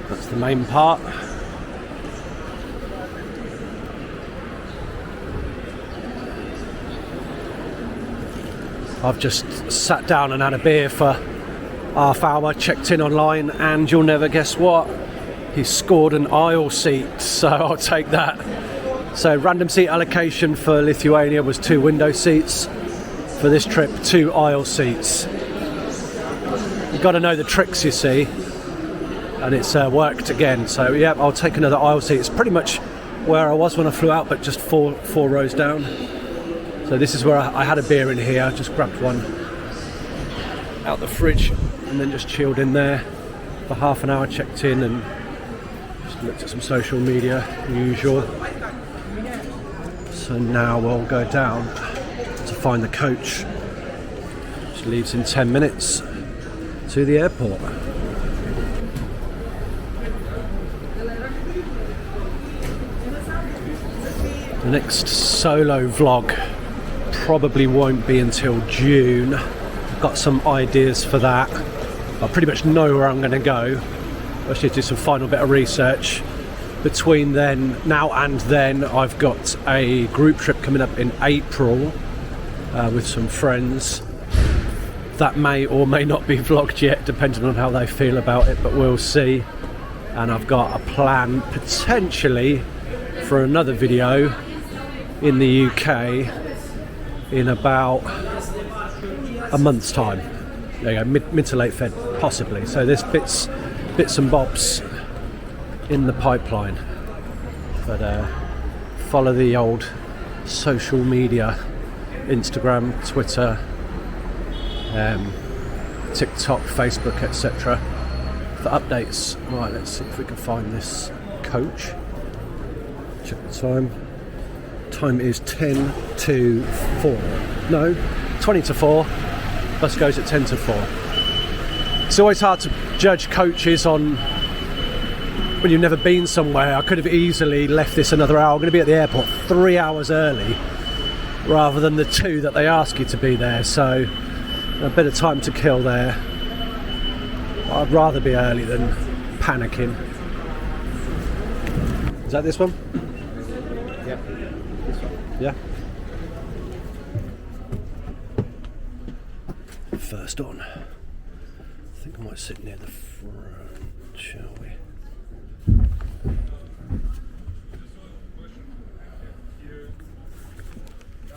That's the main part. I've just sat down and had a beer for half hour, checked in online, and you'll never guess what? He's scored an aisle seat, so I'll take that. So random seat allocation for Lithuania was 2 window seats. For this trip, 2 aisle seats. You've got to know the tricks, you see, and it's worked again. So yeah, I'll take another aisle seat. It's pretty much where I was when I flew out, but just four rows down. So this is where I had a beer in here, just grabbed one out the fridge and then just chilled in there for half an hour, checked in and just looked at some social media, usual. So now we'll go down to find the coach, which leaves in 10 minutes to the airport. The next solo vlog probably won't be until June. I've got some ideas for that. I pretty much know where I'm going to go. I just need to do some final bit of research. Between now and then, I've got a group trip coming up in April with some friends. That may or may not be vlogged yet, depending on how they feel about it, but we'll see. And I've got a plan potentially for another video in the UK in about a month's time. There you go, mid to late Fed, possibly. So there's bits and bobs in the pipeline. But follow the old social media, Instagram, Twitter, TikTok, Facebook, etc. for updates. Right, let's see if we can find this coach. Check the time. Time is 10 to 4. No, 20 to 4. Bus goes at 10 to 4. It's always hard to judge coaches on when you've never been somewhere. I could have easily left this another hour. I'm going to be at the airport 3 hours early rather than the 2 that they ask you to be there. So a bit of time to kill there. I'd rather be early than panicking. Is that this one? Yeah. This one. Yeah. First on. I think I might sit near the front, shall we?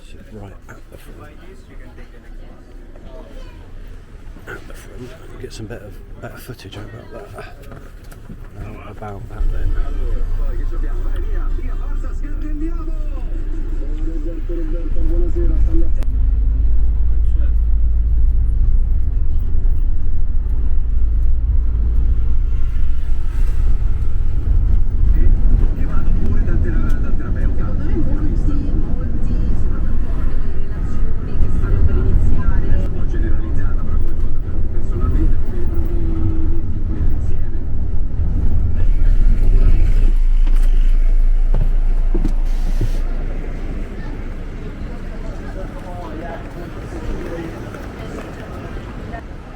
Sit right at the front. At the front. Get some better footage about that. About that then.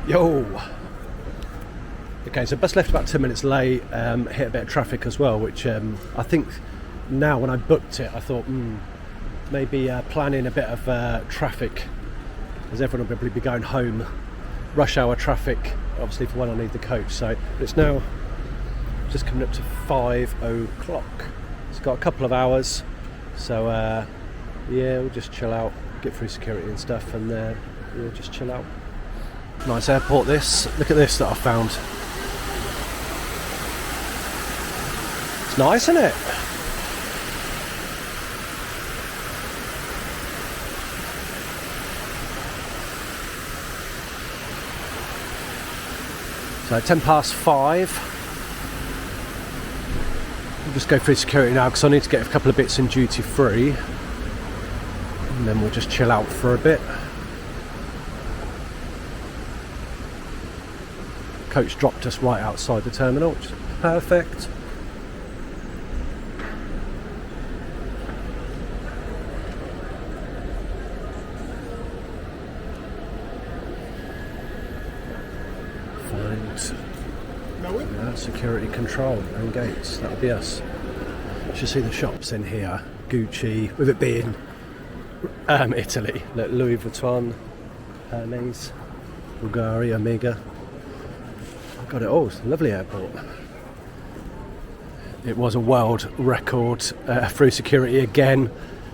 Yo! Okay, so bus left about 10 minutes late, hit a bit of traffic as well, which I think now when I booked it, I thought maybe planning a bit of traffic, as everyone will probably be going home, rush hour traffic, obviously for when I need the coach. So it's now just coming up to 5 o'clock. It's got a couple of hours, so yeah, we'll just chill out, get through security and stuff, and we'll just chill out. Nice airport this. Look at this that I found. It's nice, isn't it? So 5:10. We'll just go through security now because I need to get a couple of bits in duty free. And then we'll just chill out for a bit. Coach dropped us right outside the terminal, which is perfect. Find security control and gates, that'll be us. You should see the shops in here. Gucci, with it being Italy. Look, Louis Vuitton, Hermes, Bulgari, Omega. Got it all. It's a lovely airport. It was a world record through security again.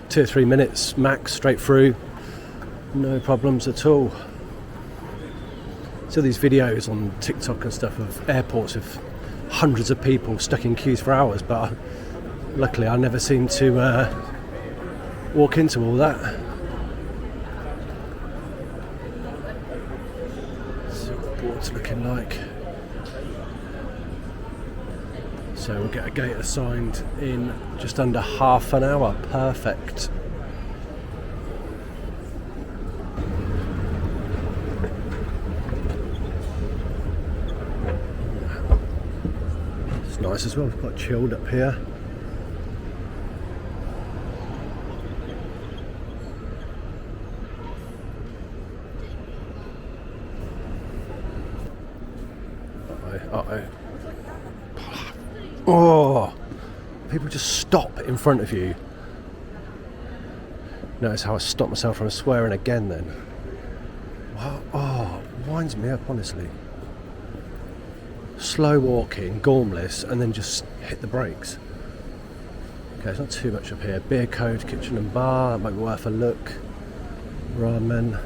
2 or 3 minutes max straight through. No problems at all. So these videos on TikTok and stuff of airports with hundreds of people stuck in queues for hours, but luckily I never seem to walk into all that. See what the board's looking like. So we'll get a gate assigned in just under half an hour. Perfect. It's nice as well, it's quite chilled up here. Uh-oh. Oh, people just stop in front of you. Notice how I stopped myself from swearing again then. Wow. Oh, winds me up, honestly. Slow walking, gormless, and then just hit the brakes. Okay, it's not too much up here. Beer code, kitchen and bar, that might be worth a look. Ramen,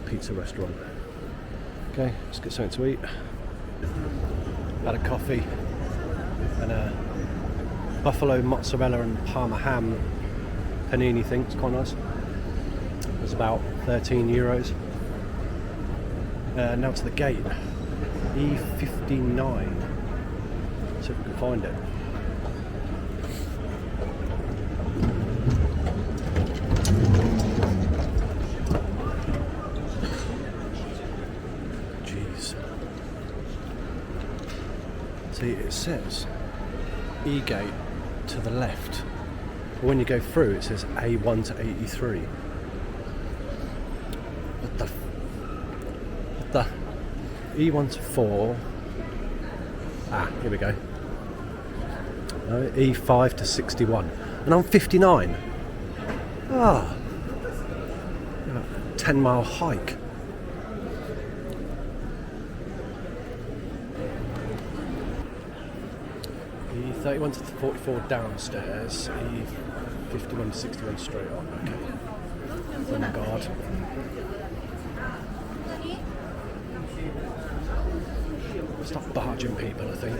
pizza restaurant. Okay, let's get something to eat. Had a coffee and a buffalo mozzarella and parma ham panini thing. It's quite nice. It was about €13. Now to the gate. E59. See if we can find it. Jeez. See, it says E-gate to the left. But when you go through, it says A1 to 83. What the? E1 to 4. Here we go. No, E5 to 61. And I'm 59. Ah, 10-mile hike. E31 to 44 downstairs, E51 to 61 straight on. Okay. Oh my god. Stop barging people, I think.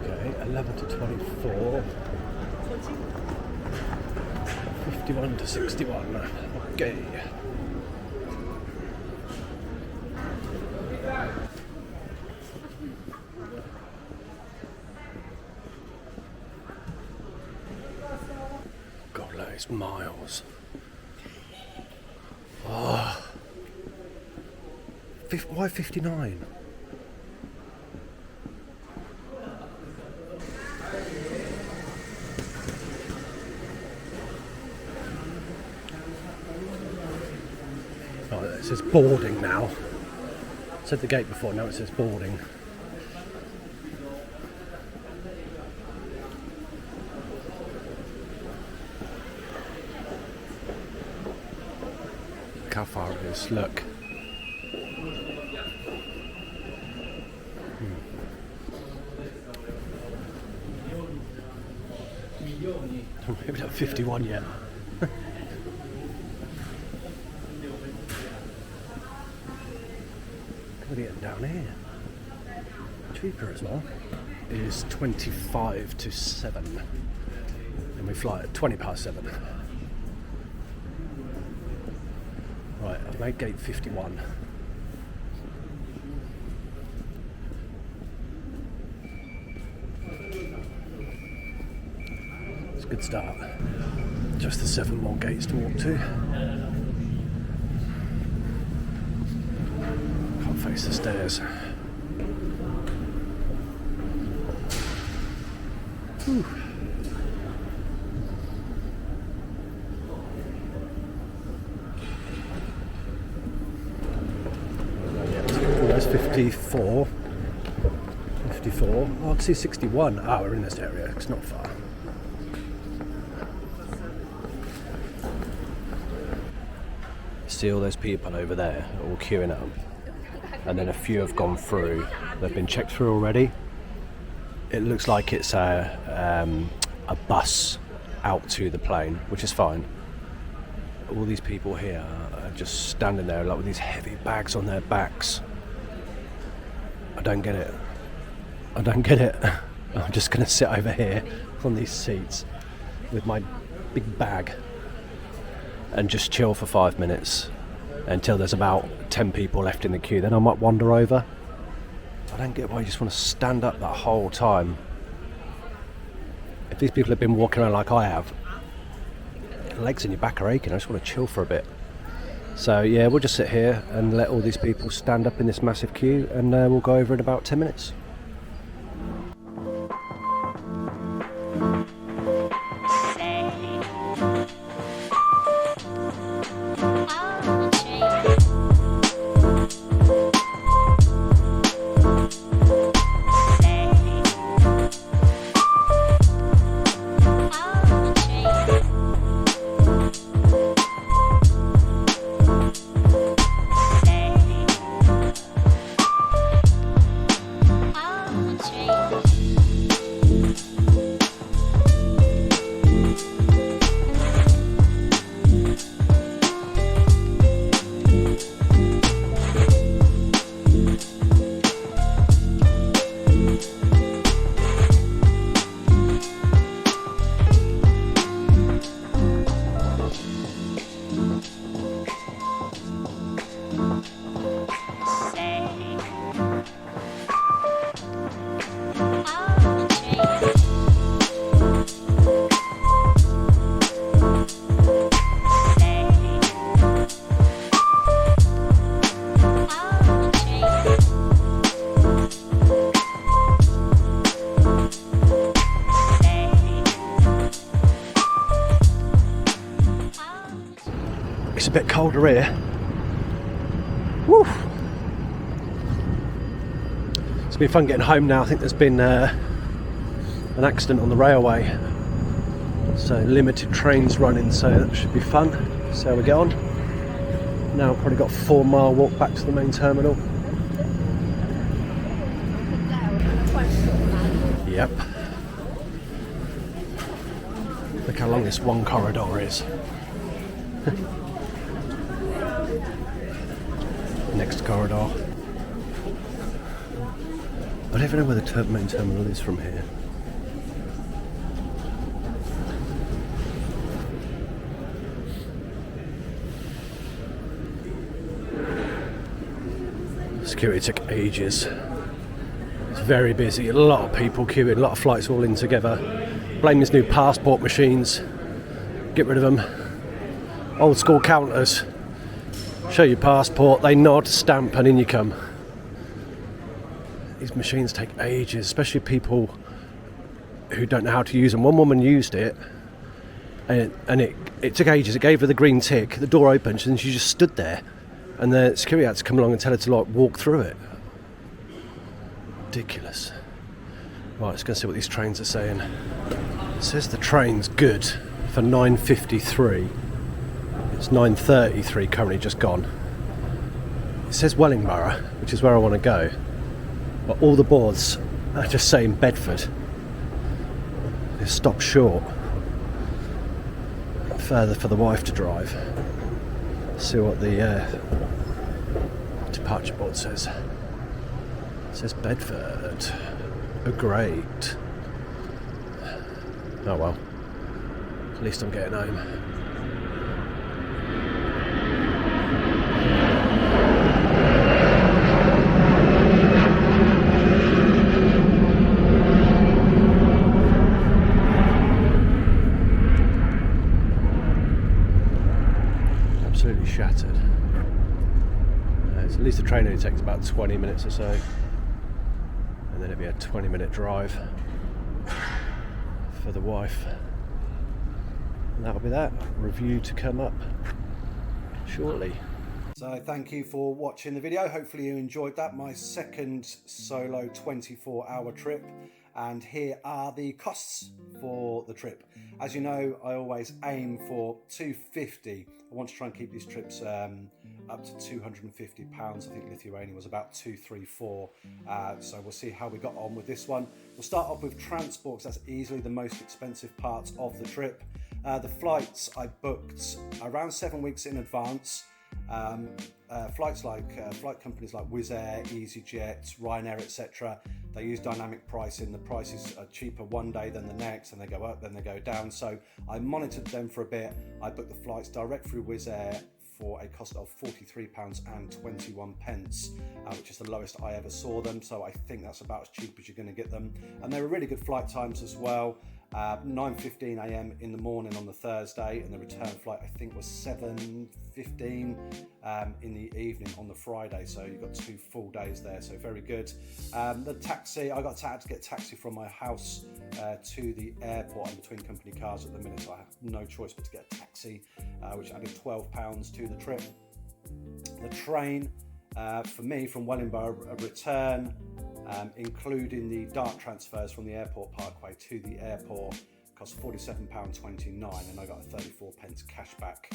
Okay, 11 to 24. 51 to 61. Okay. God, that is miles. Oh. Why 59? Oh, it says boarding now. It said the gate before, now it says boarding. Look how far it is, look. Maybe not 51 yet. We're getting down here. Cheaper as well. It is 25 to 7. And we fly at 20 past 7. Right, I've made gate 51. It's a good start. Just the 7 more gates to walk to. Can't face the stairs. Whew. There's 54. 54. Oh, I can see 61. Ah, we're in this area. It's not far. See all those people over there all queuing up, and then a few have gone through. They've been checked through already. It looks like it's a bus out to the plane, which is fine. All these people here are just standing there like with these heavy bags on their backs. I don't get it. I don't get it. I'm just going to sit over here on these seats with my big bag and just chill for 5 minutes until there's about 10 people left in the queue. Then I might wander over. I don't get why you just want to stand up that whole time. If these people have been walking around like I have, legs in your back are aching. I just want to chill for a bit. So yeah, we'll just sit here and let all these people stand up in this massive queue, and we'll go over in about 10 minutes. It's a bit colder here. Woo! It's been fun getting home now. I think there's been an accident on the railway, so limited trains running, so that should be fun. So we get on. Now I've probably got a 4-mile walk back to the main terminal. Yep. Look how long this one corridor is. Next corridor. I don't even know where the main terminal is from here. Security took ages. It's very busy, a lot of people queuing, a lot of flights all in together. Blame these new passport machines. Get rid of them. Old school counters. Show your passport, they nod, stamp, and in you come. These machines take ages, especially people who don't know how to use them. One woman used it, and it took ages. It gave her the green tick, the door opened, and she just stood there. And the security had to come along and tell her to walk through it. Ridiculous. Right, let's go see what these trains are saying. It says the train's good for 9:53. It's 9:33 currently, just gone. It says Wellingborough, which is where I want to go. But all the boards are just saying Bedford. They stopped short. Further for the wife to drive. See what the departure board says. It says Bedford. Oh, great. Oh well. At least I'm getting home. Absolutely shattered. At least the train only takes about 20 minutes or so, and then it'll be a 20-minute drive for the wife, and that'll be that. Review to come up shortly. So thank you for watching the video. Hopefully you enjoyed that, my second solo 24-hour trip. And here are the costs for the trip. As you know, I always aim for £250. I want to try and keep these trips up to £250. I think Lithuania was about 234. So we'll see how we got on with this one. We'll start off with transport, because that's easily the most expensive part of the trip. The flights I booked around 7 weeks in advance. Flights like flight companies like Wizz Air, EasyJet, Ryanair, etc. They use dynamic pricing. The prices are cheaper one day than the next, and they go up, then they go down. So I monitored them for a bit. I booked the flights direct through Wizz Air for a cost of £43.21, which is the lowest I ever saw them. So I think that's about as cheap as you're going to get them. And they were really good flight times as well. 9:15 a.m. in the morning on the Thursday, and the return flight I think was 7:15 in the evening on the Friday. So you've got 2 full days there, so very good. The taxi, I had to get a taxi from my house to the airport. I'm between company cars at the minute, so I have no choice but to get a taxi, which added £12 to the trip. The train for me from Wellingborough, a return, including the dart transfers from the airport parkway to the airport, cost £47.29, and I got a 34p cash back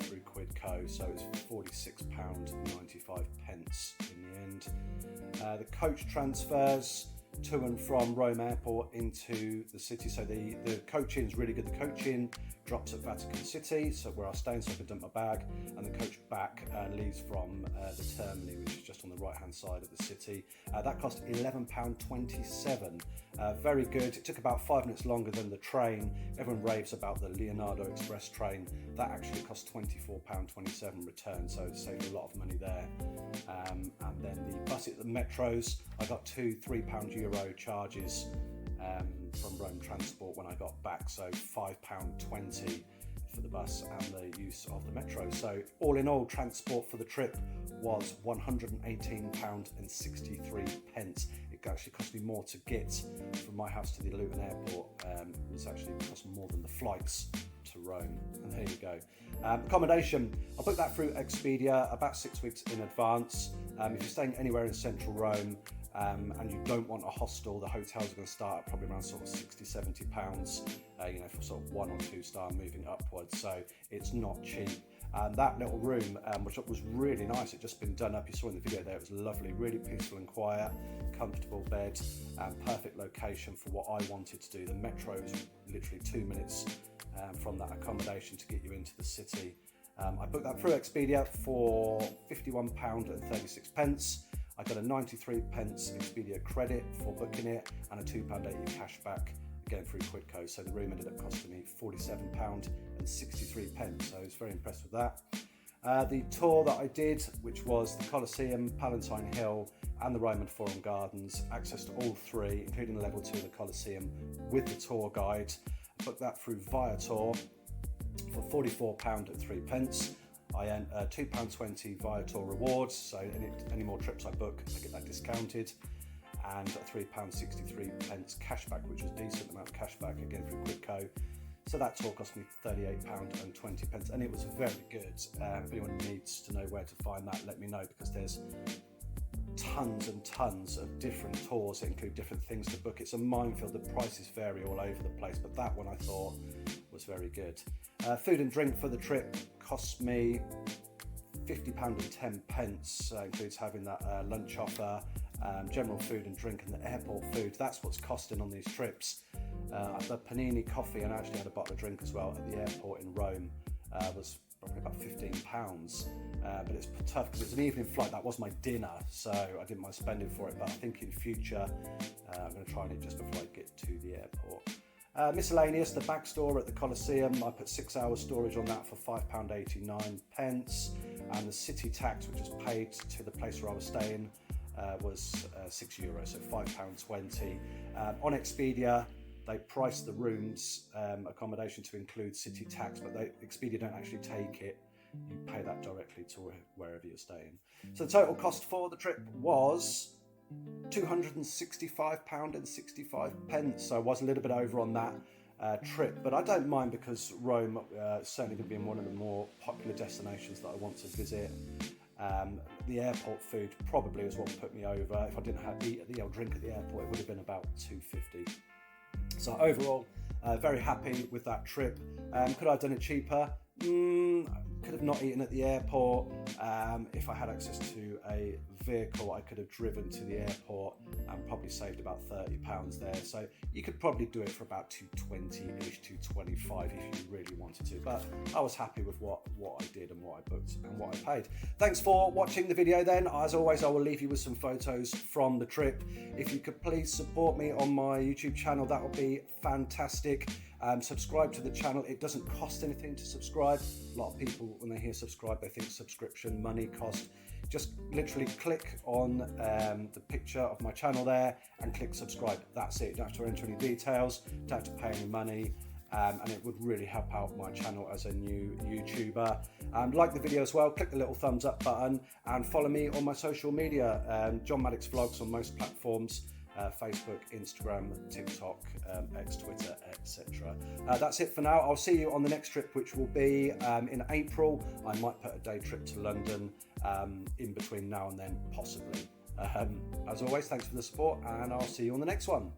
through Quidco, so it's £46.95 in the end. The coach transfers to and from Rome Airport into the city, so the coach-in is really good. The coach-in drops at Vatican City, so where I stay, so I can dump my bag, and the coach back leaves from the Termini, which is just on the right hand side of the city. That cost £11.27. Very good. It took about 5 minutes longer than the train. Everyone raves about the Leonardo Express train. That actually cost £24.27 return, so it saved a lot of money there. And then the bus at the metros, I got 2 €3 charges from Rome Transport when I got back, so £5.20 for the bus and the use of the metro. So all in all, transport for the trip was £118.63. It actually cost me more to get from my house to the Luton Airport. It was actually cost more than the flights to Rome. And there you go. Accommodation, I booked that through Expedia about 6 weeks in advance. If you're staying anywhere in central Rome, and you don't want a hostel, the hotels are going to start at probably around sort of £60–70, you know, for sort of 1 or 2 star moving upwards, so it's not cheap. And that little room, which was really nice, it just been done up, you saw in the video there, it was lovely, really peaceful and quiet, comfortable bed, and perfect location for what I wanted to do. The metro is literally 2 minutes from that accommodation to get you into the city. I booked that through Expedia for £51.36. I got a 93p Expedia credit for booking it and a £2.80 cash back again through Quidco. So the room ended up costing me £47.63. So I was very impressed with that. The tour that I did, which was the Colosseum, Palatine Hill and the Roman Forum Gardens, access to all 3, including level 2 of the Colosseum with the tour guide. I booked that through Viator for £44.03. I earned £2.20 Viator rewards, so any more trips I book, I get that discounted, and a £3.63 cashback, which was a decent amount of cashback again through Quidco. So that tour cost me £38.20, and it was very good. If anyone needs to know where to find that, let me know, because there's tons and tons of different tours that include different things to book. It's a minefield, the prices vary all over the place, but that one I thought was very good. Food and drink for the trip cost me £50.10, includes having that lunch offer, general food and drink, and the airport food. That's what's costing on these trips. The panini coffee, and I actually had a bottle of drink as well at the airport in Rome, was probably about £15, but it's tough because it's an evening flight. That was my dinner, so I didn't mind spending for it, but I think in future I'm going to try and eat just before I get to the airport. Miscellaneous, the back store at the Colosseum, I put 6 hours storage on that for £5.89, and the city tax, which is paid to the place where I was staying, was €6, so £5.20. On Expedia, they price the rooms accommodation to include city tax, but Expedia don't actually take it. You pay that directly to wherever you're staying. So the total cost for the trip was £265.65. So I was a little bit over on that trip, but I don't mind, because Rome is certainly going to be one of the more popular destinations that I want to visit. The airport food probably is what put me over. If I didn't eat or drink at the airport, it would have been about £2.50. So overall, very happy with that trip. Could I have done it cheaper? Could have not eaten at the airport. If I had access to a vehicle, I could have driven to the airport and probably saved about £30 there. So you could probably do it for about £220-ish, £225 if you really wanted to. But I was happy with what I did and what I booked and what I paid. Thanks for watching the video then. As always, I will leave you with some photos from the trip. If you could please support me on my YouTube channel, that would be fantastic. Subscribe to the channel. It doesn't cost anything to subscribe. A lot of people, when they hear subscribe, they think subscription money cost. Just literally click on the picture of my channel there and click subscribe. That's it. You don't have to enter any details, don't have to pay any money, and it would really help out my channel as a new YouTuber. Like the video as well, click the little thumbs up button, and follow me on my social media. John Maddox Vlogs on most platforms. Facebook, Instagram, TikTok, X, Twitter, etc. That's it for now. I'll see you on the next trip, which will be in April. I might put a day trip to London in between now and then, possibly. As always, thanks for the support, and I'll see you on the next one.